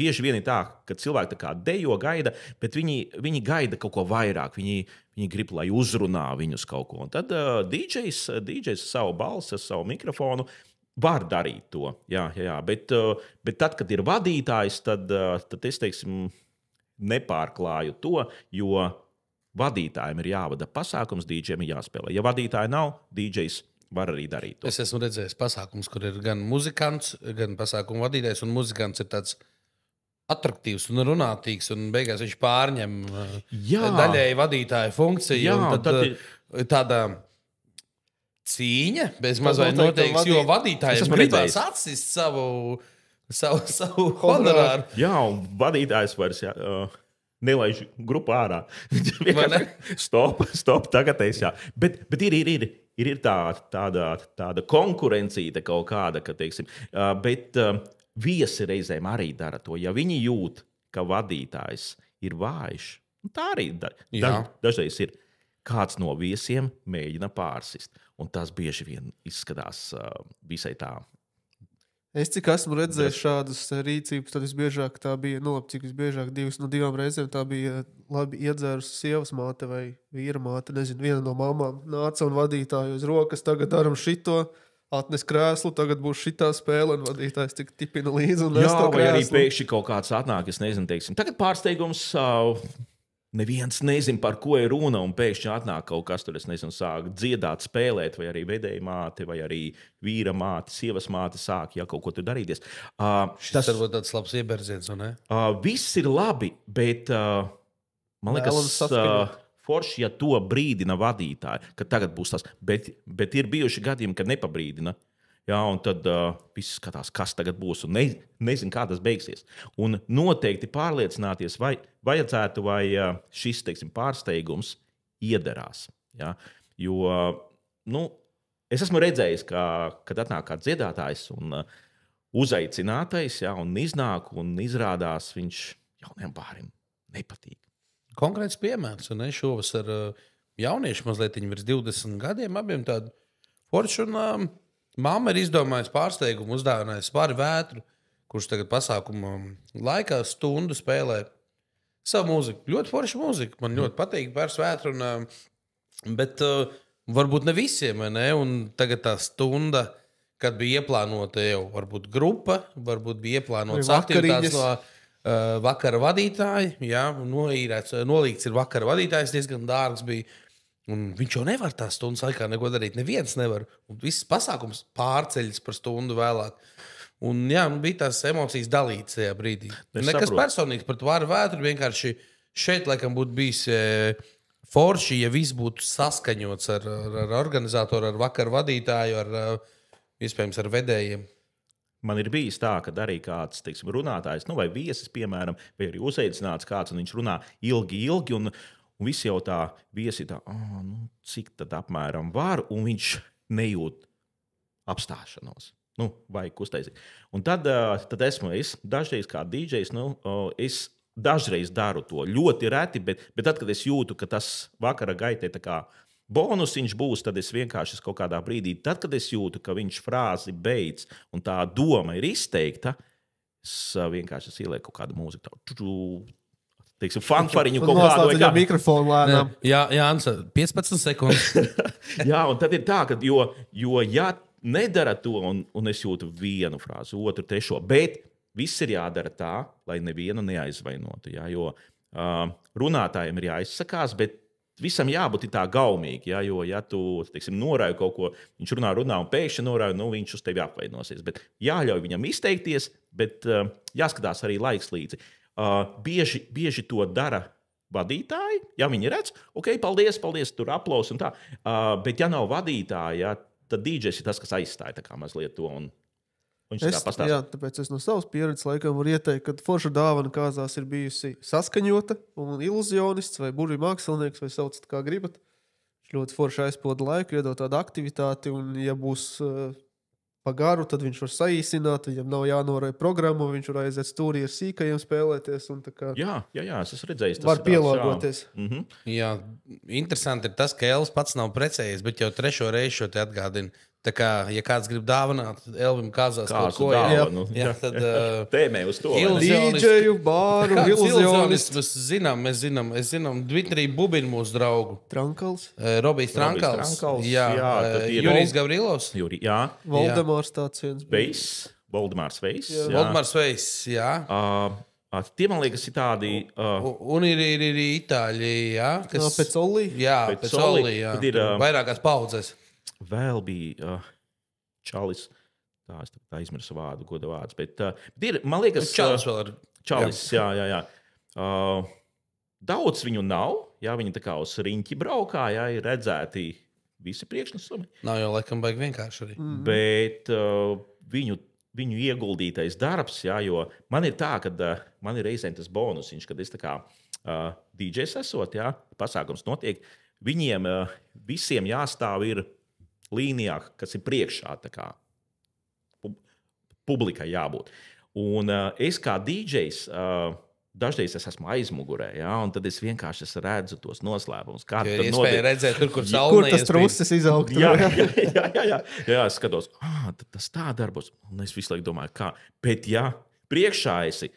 bieži vien ir tā, ka cilvēki tā kā dejo gaida, bet viņi gaida kaut ko vairāk, viņi grib, lai uzrunā viņus kaut ko, un tad DJs savu balsi, savu mikrofonu, var darīt to, jā, bet tad, kad ir vadītājs, tad es, teiksim, nepārklāju to, jo vadītājiem ir jāvada pasākums, DJiem ir jāspēlē. Ja vadītāji nav, DJs var arī darīt to. Es esmu redzējis pasākums, kur ir gan muzikants, gan pasākumu vadītājs, un muzikants ir tāds attraktīvs un runātīgs, un beigās viņš pārņem daļēji vadītāja funkciju, jā, un tad ir tāda cīņa, bez mazliet noteikts, jo vadītājiem gribās atsist savu honorāru. Jā, un vadītājs vairs nelaiž grupu ārā. Stop, tagad es, jā. Bet ir tāda konkurencīte kaut kāda, ka, teiksim, bet viesi reizēm arī dara to. Ja viņi jūt, ka vadītājs ir vājš, tā arī dažreiz ir. Kāds no viesiem mēģina pārsist. Un tas bieži vien izskatās visai tā. Es cik esmu redzējis šādus rīcības, tad visbiežāk tā bija, cik visbiežāk divām reizēm tā bija labi iedzērusi sievas māte vai vīra māte, nezinu, viena no mamām nāca un vadītāju uz rokas, tagad daram šito, atnes krēslu, tagad būs šitā spēle, un vadītājs tik tipina līdzi un nes to krēslu. Vai arī pēkšņi kaut kāds atnāk, es nezinu, teiksim, tagad pārsteigums, neviens nezin, par ko ir runa, un pēkšņi atnāk kaut kas tur, es nezinu, sāk dziedāt, spēlēt, vai arī vedēja māte, vai arī vīra māte, sievas māte sāk, kaut ko tur darīties. Tas varbūt tāds labs ieberdziens, un ne? Viss ir labi, bet man liekas, forši, ja to brīdina vadītāji, ka tagad būs tas, bet ir bijuši gadījumi, kad nepabrīdina. Jā, un tad viss skatās, kas tagad būs, un nezinu, kā tas beigsies. Un noteikti pārliecināties, vai vajadzētu, vai šis, teiksim, pārsteigums iederās. Jā? Jo, es esmu redzējis, kad atnāk kāds dziedātājs un uzaicinātais, jā, un iznāk, un izrādās viņš jauniem pārim nepatīk. Konkrēts piemērs, un šovasar jaunieši mazliet virs 20 gadiem, abiem tādu foršu un mamma ir izdomājusi pārsteigumu, uzdāvinājusi Spāri Vētru, kurš tagad pasākuma laikā stundu spēlē savu mūziku. Ļoti forša mūzika. Man ļoti patīk Pārs Vētru, bet varbūt ne visiem, vai ne? Un tagad tā stunda, kad bija ieplānota jau varbūt grupa, varbūt bija ieplānotas aktivitātes no vakara vadītāja. Jā, nolīgts ir vakara vadītājs, diezgan dārgs bija. Un viņš jau nevar tā stundas laikā neko darīt. Neviens nevar. Un viss pasākums pārceļas par stundu vēlāk. Un jā, bija tās emocijas dalītas tajā brīdī. Nekas personīgs par Pāri Vētru. Vienkārši šeit laikam būtu bijis forši, ja viss būtu saskaņots ar organizatoru, ar vakaru vadītāju, iespējams ar vedējiem. Man ir bijis tā, ka arī kāds, teiksim, runātājs, vai viesis, piemēram, vai arī uzaicināts kāds, un viņš runā ilgi, un visi jau tā viesi tā, cik tad apmēram var, un viņš nejūt apstāšanos. Vajag uztaisīt. Un tad esmu es dažreiz kā DJs, es dažreiz daru to ļoti reti, bet tad, kad es jūtu, ka tas vakara gaitē tā kā bonusiņš būs, tad es vienkārši kaut kādā brīdī, tad, kad es jūtu, ka viņš frāzi beidz un tā doma ir izteikta, es vienkārši ielieku kaut kādu mūziku. Teiksim, fanfariņu kaut kādu. Viņam mikrofonu lēnām. Jā, Ansa, 15 sekundes. Jā, un tad ir tā, ka, jo ja nedara to, un es jūtu vienu frāzi, otru, trešo, bet viss ir jādara tā, lai nevienu neaizvainotu. Jā, jo runātājiem ir jāizsakās, bet visam jābūt tā gaumīgi. Jā, jo, ja tu, teiksim, norāji kaut ko, viņš runā, un pēkšņi norāji, viņš uz tevi apvainosies. Bet jāļauj viņam izteikties, bet jāskatās arī laiks līdzi. Bieži to dara vadītāji. Ja viņi redz, ok, paldies, tur aplaus un tā. Bet ja nav vadītāja, tad DJs ir tas, kas aizstāja tā kā mazliet to. Viņš tā pastāsta. Jā, tāpēc es no savas pieredzes laikam varu ieteikt, ka forša dāvana kāzās ir bijusi saskaņota un iluzionists vai burvju mākslinieks vai sauc kā gribat. Viņš ļoti forši aizpilda laiku, iedod tādu aktivitāti, un ja būs pa garu, tad viņš var saīsināt, viņam nav jānorāja programmu, viņš var aiziet stūrī ar sīkajiem spēlēties. Jā, es esmu redzējis. Var pielāgoties. Jā, interesanti ir tas, ka Elvis pats nav precējies, bet jau 3. reizi šo te atgādina. Tā kā, ja kāds grib dāvināt Elvim kāzās kaut ko, tad tēmē uz to. Dīdžeju, bāru, iluzionismu. Mēs zinām Dmitriju Bubinu, mūsu draugu. Trankals. Robijs Trankals. Jā, Jurijs Gavrilovs. Jā. Valdemārs tāds viens. Valdemārs Veiss. Valdemārs Veiss, jā. Tie, man liekas, ir tādi... Un ir itāļi, jā. Pecolī. Jā, Pecolī, jā. Vairākās paudzēs. Vēl bija Čalis. Es aizmirsu vārdu, goda vārds. Bet ir, man liekas, Čalis vēl ir. Čalis, jā. Daudz viņu nav. Jā, viņi tā kā uz riņķi braukā, jā, ir redzēti visi priekšnesumi. Nav jau laikam baigi vienkārši arī. Bet viņu ieguldītais darbs, jā, jo man ir tā, ka man ir reizēm tas bonusiņš, kad es tā kā DJs esot, jā, pasākums notiek, viņiem visiem jāstāv ir līnijā, kas ir priekšā, tā kā publikai jābūt. Un es kā DJs dažreiz es esmu aizmugurē, ja, un tad es vienkārši redzu tos noslēpumus. Kāda ir iespēja redzēt, tur, kur saule Kur tas trusis izaugt? Jā, es skatos, tas tā darbos. Un es visu laiku domāju, kā. Bet, ja priekšā esi,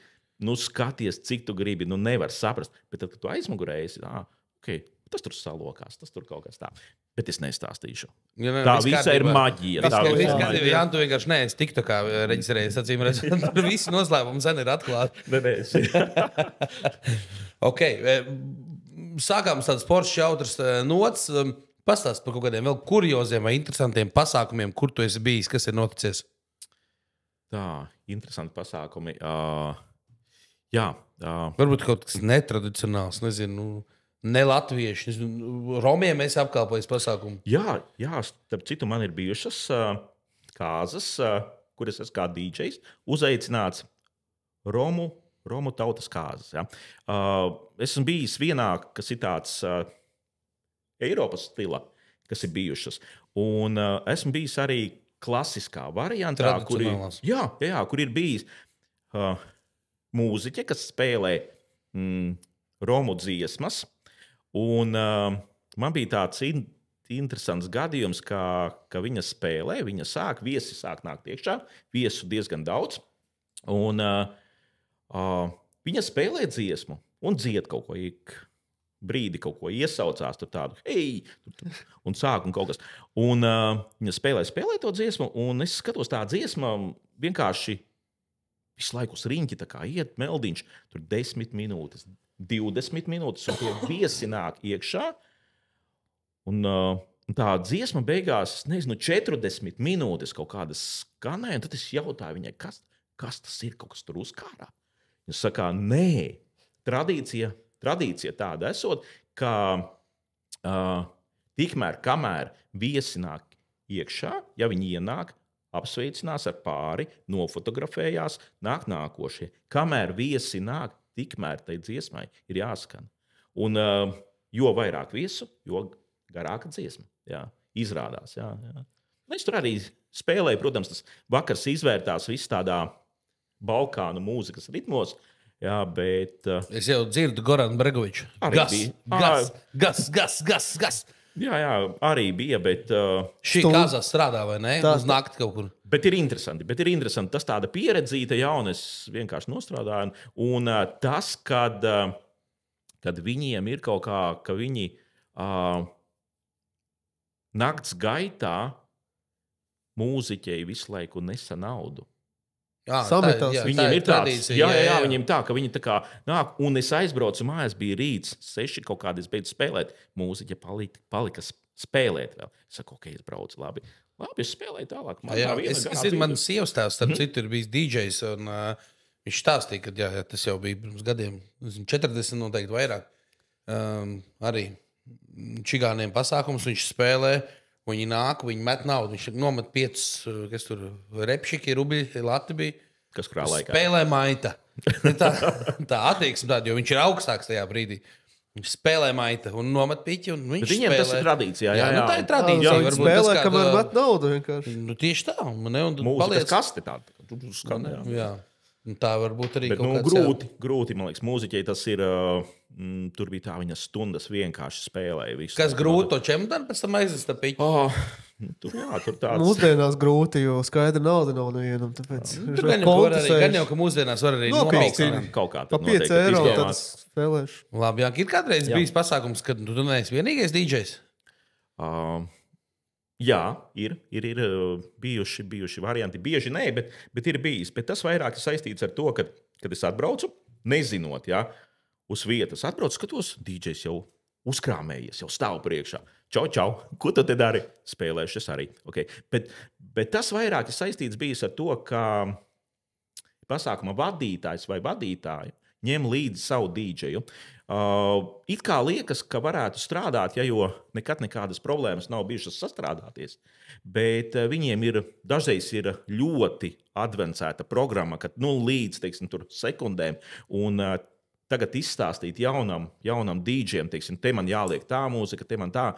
skaties, cik tu gribi, nevar saprast. Bet tad, kad tu aizmugurē esi, okay, tas tur salokās, tas tur kaut kas tā. Bet es nestāstīšu. Tā visa ir maģija. Jā, tu vienkārši neesi tik tā kā reģistrējies, acīm redzot. Tur visi noslēpumi sen ir atklāti. Ok. Sākām tādas sports šautras nots. Pastāst par kaut kādiem vēl kurioziem vai interesantiem pasākumiem, kur tu esi bijis, kas ir noticies. Tā, interesanti pasākumi. Varbūt kaut kas netradicionāls, nezinu. Ne latvieši. Romiem mēs apkalpojas pasākumu. Jā, starp citu, man ir bijušas kāzas, kuras es kā DJs uzaicināts Romu tautas kāzas. Ja. Esmu bijis vienā, kas ir tāds Eiropas stila, kas ir bijušas. Un esmu bijis arī klasiskā variantā, kur ir bijis mūziķi, kas spēlē Romu dziesmas. Un man bija tāds interesants gadījums, ka viņa spēlē, viesi sāk nākt iekšā, viesu diezgan daudz. Un viņa spēlē dziesmu un dzied kaut ko brīdi, kaut ko iesaucās, tur tādu, hei, un sāk un kaut kas. Un viņa spēlē to dziesmu, un es skatos tā dziesma vienkārši visu laiku uz riņķi, tā kā iet meldiņš, tur 10 minūtes. 20 minūtes, un tie viesi nāk iekšā. Un tā dziesma beigās, 40 minūtes kaut kādas skanēja, un tad es jautāju viņai, kas tas ir, kaut kas tur uzkārā. Viņa saka, nē, tradīcija tāda esot, ka tikmēr, kamēr viesi nāk iekšā, ja viņi ienāk, apsveicinās ar pāri, nofotografējās, nāk nākošie. Kamēr viesi nāk, tikmēr tai dziesmai ir jāskan. Un jo vairāk viesu, jo garāka dziesma. Jā, izrādās. Jā. Es tur arī spēlēju, protams, tas vakars izvērtās viss tādā Balkānu mūzikas ritmos. Jā, bet... Es jau dzirdu Goranu Bregoviču. Gas. Jā, arī bija, bet... Šī kāzā strādā, vai ne? Uz nakti kaut kur. Bet ir interesanti. Tas tāda pieredzīta jauna, es vienkārši nostrādāju. Un tas, kad viņiem ir kaut kā, ka viņi nakts gaitā mūziķei visu laiku nesa naudu. Viņiem ir tradīcija. Viņiem tā, ka viņi tā kā nāk, un es aizbraucu mājās, bija rīts, 6 kaut kādi, es beidzu spēlēt. Mūziķa palika spēlēt vēl. Es saku, ok, es braucu, labi, es spēlēju tālāk. Man sievas tēvs, starp citu, ir bijis DJs, un viņš stāstīja, ka tas jau bija pirms gadiem, 40 noteikti vairāk. Arī čigāniem pasākums viņš spēlē. Viņi nāk, viņi met naudu. Viņš nomet 5, kas tur repšiki, rubļi, lati bija. Kas kurā laikā? Spēlē maita. Tā attieksme tāda, jo viņš ir augstāks tajā brīdī. Viņš spēlē maita un nomet piķi. Un viņš viņiem spēlē. Tas ir tradīcija. Jā, tā ir tradīcija. Viņi spēlē, kamēr met naudu vienkārši. Tieši tā. Mūzikas kaste tāda. Jā. Tā var būt arī kaut kāds... Grūti, man liekas, mūziķei tas ir... tur bija tā, viņa stundas vienkārši spēlēja visu. Kas grūti to čemodānu pēc tam aizvest ar piķi? Tur tāds... Mūsdienās grūti, jo skaidra nauda nav nevienam. Tāpēc gan jau, ka mūsdienās var arī nopīkstīt. Kaut kā pa 5 eiro tad spēlēšu. Labi, jā, ir kādreiz bijis pasākums, kad tu neesi vienīgais DJs? Jā, ir bijuši varianti. Bieži nē, bet ir bijis. Bet tas vairāk ir saistīts ar to, kad es atbraucu, nezinot, uz vietas. Atbraucu, skatos, DJs jau uzkrāmējies, jau stāv priekšā. Čau, ko tu te dari? Spēlēšu es arī. Okay. Bet tas vairāk ir saistīts bijis ar to, ka pasākuma vadītājs vai vadītāja ņem līdzi savu DJu. It kā liekas, ka varētu strādāt, jo nekad nekādas problēmas nav bijušas sastrādāties. Bet viņiem dažreiz ir ļoti advancēta programma, kad līdz sekundēm. Un tagad izstāstīt jaunam DJam, te man jāliek tā mūzika, te man tā.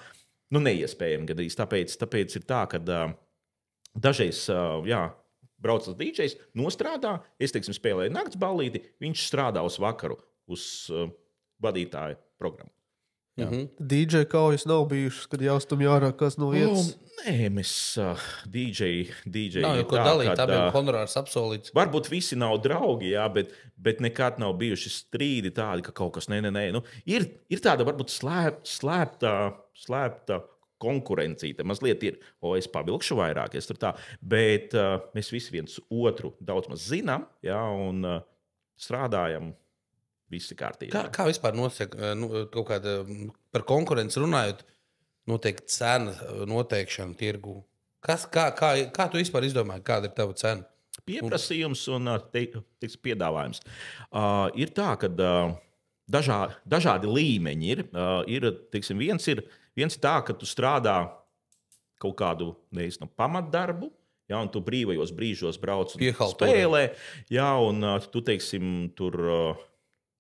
Neiespējami gadījis. Tāpēc ir tā, ka dažreiz, brauc tas DJs, nostrādā, es, spēlēju nakts ballīti, viņš strādā uz vakaru. vadītāja programmu. DJ kaujas nav bijušas, kad jāstumj ārā kas no vietas. Nē, mēs DJ. Nav jau ko dalīt, abiem honorārs apsolīts. Varbūt visi nav draugi, jā, bet nekad nav bijuši strīdi tādi, ka kaut kas nē. Nu, ir tāda varbūt slēpta konkurencija. Mazliet ir, es pavilkšu vairāk, es tur tā, bet mēs visi viens otru daudz maz zinām, jā, un strādājam. Visi kārtībā. Kā vispār notiek kaut kāda par konkurenci runājot, notiek cena noteikšana tirgū? Kā tu vispār izdomāji, kāda ir tava cena? Pieprasījums un piedāvājums. Ir tā, ka dažādi līmeņi ir. Teiksim, viens ir tā, ka tu strādā kaut kādu pamatdarbu, ja, un tu brīvajos brīžos brauc un spēlē, ja, un tu, teiksim, tur...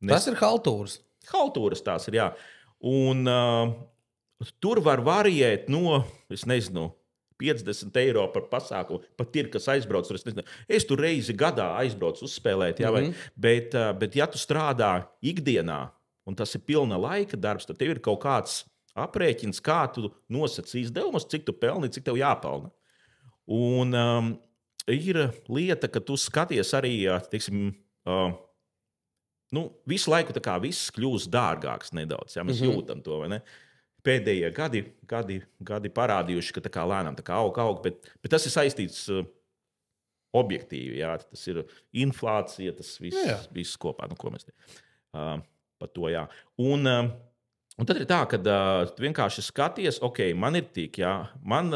Tas ir haltūras. Haltūras tās ir, jā. Un tur var variēt no, es nezinu, 50 eiro par pasākumu. Pat ir, kas aizbrauc tur, es tur reizi gadā aizbraucu uzspēlēt, jā, bet ja tu strādā ikdienā, un tas ir pilna laika darbs, tad tev ir kaut kāds aprēķins, kā tu nosac izdevumus, cik tu pelni, cik tev jāpelna. Un ir lieta, ka tu skaties arī, teiksim, visu laiku viss kļūst dārgāks nedaudz. Ja? Mēs jūtam to, vai ne? Pēdējie gadi parādījuši, ka lēnām aug, bet tas ir saistīts objektīvi. Jā? Tas ir inflācija, tas viss kopā, ko mēs te par to. Jā. Un tad ir tā, ka tu vienkārši skaties, man ir tik, jā, man,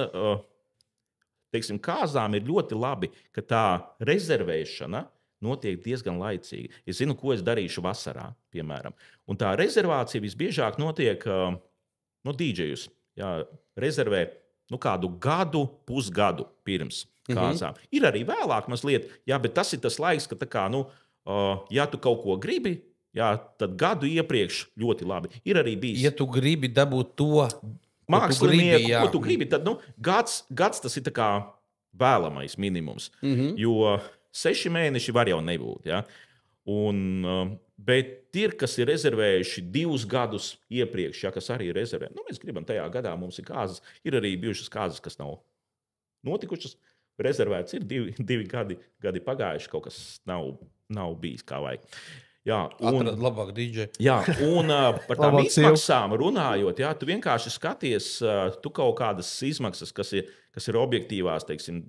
teiksim, kāzām ir ļoti labi, ka tā rezervēšana notiek diezgan laicīgi. Es zinu, ko es darīšu vasarā, piemēram. Un tā rezervācija visbiežāk notiek DJus. Jā, rezervē kādu gadu, pusgadu pirms kāzām. Ir arī vēlāk mazliet, jā, bet tas ir tas laiks, ka ja tu kaut ko gribi, jā, tad gadu iepriekš ļoti labi. Ir arī bijis. Ja tu gribi dabūt to mākslinieku, ko tu gribi, tad gads tas ir vēlamais minimums. Jo 6 mēneši var jau nebūt. Ja? Bet ir, kas ir rezervējuši 2 gadus iepriekš, ja, kas arī ir rezervē. Mēs gribam, tajā gadā mums ir kāzas. Ir arī bijušas kāzas, kas nav notikušas. Rezervēts ir 2 gadi pagājuši, kaut kas nav bijis kā vajag. Jā, Atrad labāk DJ. Jā, un par tām izmaksām runājot, jā, tu vienkārši skaties, tu kaut kādas izmaksas, kas ir objektīvās, teiksim,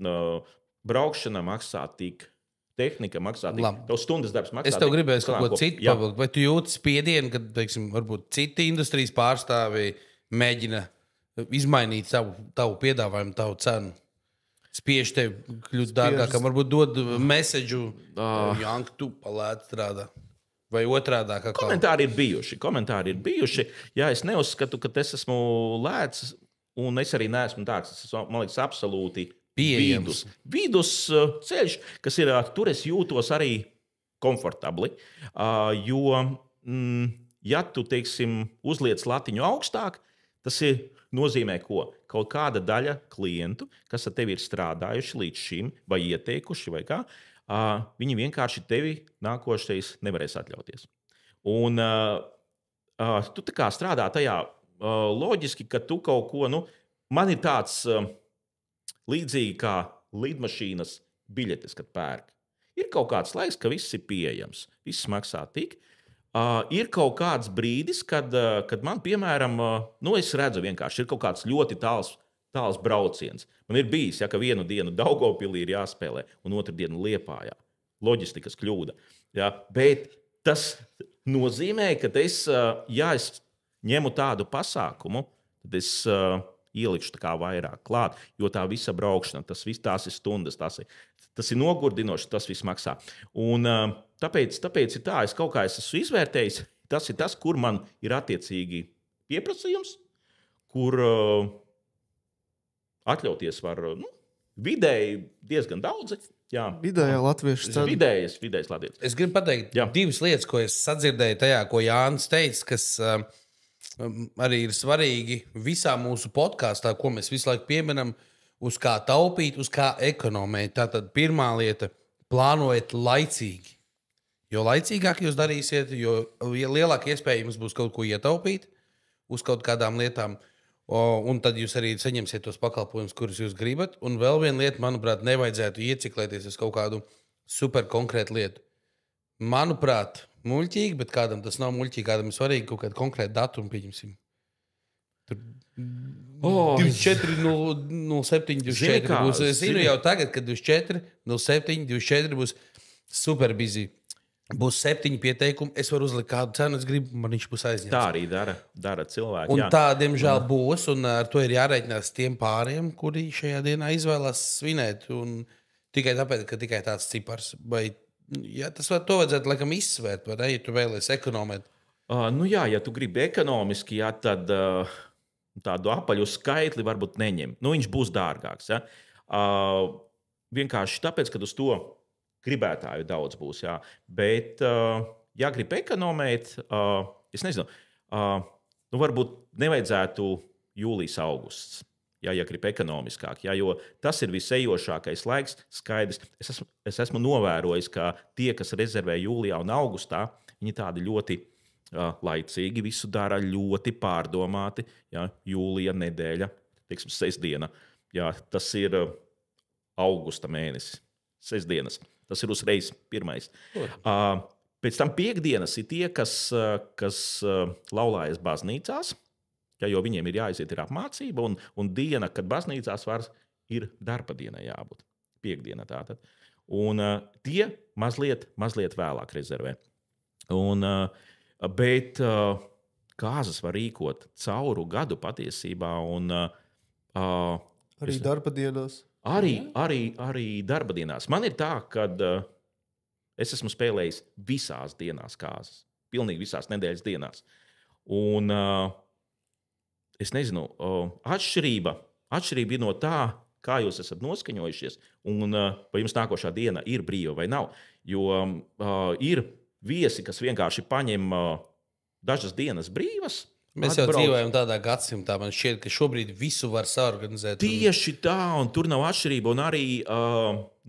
braukšana maksā tik, tehnika maksā tik, tev stundas darbs maksā tik. Es tev gribēju kaut ko citu pavilkt, vai tu jūti spiedienu, kad, teiksim, varbūt citi industrijas pārstāvji mēģina izmainīt tavu piedāvājumu, tavu cenu? Spiež tev kļūt dārgākam, varbūt dod meseģu, Janka, tu palēt strādā. Vai otrādā? Komentāri ir bijuši. Jā, es neuzskatu, ka es esmu lēts, un es arī neesmu tāds, es esmu, man liekas, absolūti vidus ceļš, kas ir, tur es jūtos arī komfortabli, jo, ja tu, teiksim, uzliec latiņu augstāk, tas nozīmē ko? Kaut kāda daļa klientu, kas ar tevi ir strādājuši līdz šim, vai ieteikuši, vai kā, viņi vienkārši tevi nākošais nevarēs atļauties. Un tu tā kā strādā tajā loģiski, ka tu kaut ko, man ir tāds līdzīgi kā lidmašīnas biļetes, kad pērk. Ir kaut kāds laiks, ka viss ir pieejams, viss maksā tik. Ir kaut kāds brīdis, kad man, piemēram, es redzu vienkārši, ir kaut kāds ļoti tāls brauciens. Man ir bijis, ja, ka vienu dienu Daugavpilī ir jāspēlē, un otru dienu Liepājā. Loģistikas kļūda. Ja, bet tas nozīmē, ka es ņemu tādu pasākumu, tad es ielikšu tā kā vairāk klāt, jo tā visa braukšana, tās ir stundas, tas ir nogurdinoši, tas viss maksā. Un tāpēc ir tā, es kaut kā esmu izvērtējis, tas ir tas, kur man ir attiecīgi pieprasījums, kur atļauties var vidēji diezgan daudz. Jā. Vidējā latviešu cena. Vidējais latviešu. Es gribu pateikt divas lietas, ko es sadzirdēju tajā, ko Jānis teica, kas arī ir svarīgi visā mūsu podkāstā, ko mēs visu laiku pieminam, uz kā taupīt, uz kā ekonomēt. Tātad pirmā lieta – plānojiet laicīgi. Jo laicīgāk jūs darīsiet, jo lielāka iespēja jums būs kaut ko ietaupīt uz kaut kādām lietām. Un tad jūs arī saņemsiet tos pakalpojumus, kurus jūs gribat. Un vēl viena lieta, manuprāt, nevajadzētu ieciklēties uz kaut kādu super konkrētu lietu. Manuprāt, muļķīgi, bet kādam tas nav muļķīgi, kādam ir svarīgi kaut kāda konkrēta datuma, pieņemsim. Tur 24, 07, 24 būs. Es zinu jau tagad, kad 24, 07, 24 būs super busy. Būs 7 pieteikumi, es varu uzlikt kādu cenu, es gribu, man viņš būs aizņemts. Tā arī dara cilvēki. Un tā, diemžēl, būs, un ar to ir jārēķinās tiem pāriem, kuri šajā dienā izvēlās svinēt. Un tikai tāpēc, ka tikai tāds cipars. Vai, ja, to vajadzētu laikam izsvērt, vai ne, ja tu vēlies ekonomēt? Ja tu gribi ekonomiski, tad tādu apaļu skaitli varbūt neņem. Viņš būs dārgāks. Ja? Vienkārši tāpēc, ka uz to gribētāju daudz būs. Jā. Bet, ja grib ekonomēt, es nezinu, varbūt nevajadzētu jūlijas, augusts, ja grib ekonomiskāk, jo tas ir visejošākais laiks, skaidrs. Es esmu novērojis, ka tie, kas rezervē jūlijā un augustā, viņi tādi ļoti laicīgi visu dara, ļoti pārdomāti. Ja, jūlija nedēļa, teiksim, 6 diena. Ja, tas ir augusta mēnesis, 6 dienas. Tas ir uzreiz pirmais. Pēc tam piekdienas ir tie, kas laulājas baznīcās, jo viņiem ir jāiziet ir apmācība, un diena, kad baznīcās var, ir darba diena jābūt. Piekdiena tātad. Un tie mazliet vēlāk rezervē. Bet kāzas var rīkot cauru gadu patiesībā. Arī darba dienās. Arī darba dienās. Man ir tā, ka es esmu spēlējis visās dienās kāzas. Pilnīgi visās nedēļas dienās. Un es nezinu, atšķirība ir no tā, kā jūs esat noskaņojušies, un vai jums nākošā diena ir brīva vai nav. Jo ir viesi, kas vienkārši paņem dažas dienas brīvas. Mēs jau dzīvojam tādā gadsimtā. Man šķiet, ka šobrīd visu var saorganizēt. Tieši tā, un tur nav atšķirība. Un arī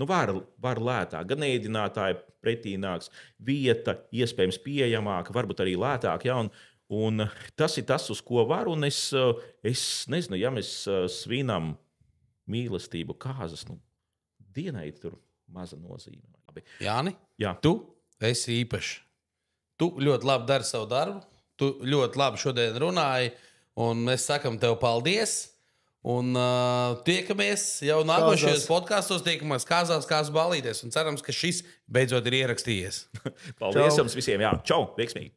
var lētāk. Gan ēdinātāji pretī nāks, vieta iespējams pieejamāka, varbūt arī lētāk. Ja? Un tas ir tas, uz ko var. Un es nezinu, ja mēs svinam mīlestību kāzas, dienai tur maza nozīme. Jāni, Jā. Tu esi īpašs. Tu ļoti labi dari savu darbu. Tu ļoti labi šodien runāji, un mēs sakam tev paldies. Un tiekamies jau nākošajos podkastos, tiekamies kāzās, kāzu balīties. Un cerams, ka šis beidzot ir ierakstījies. Paldies jums visiem! Jā, čau! Veiksmīgi!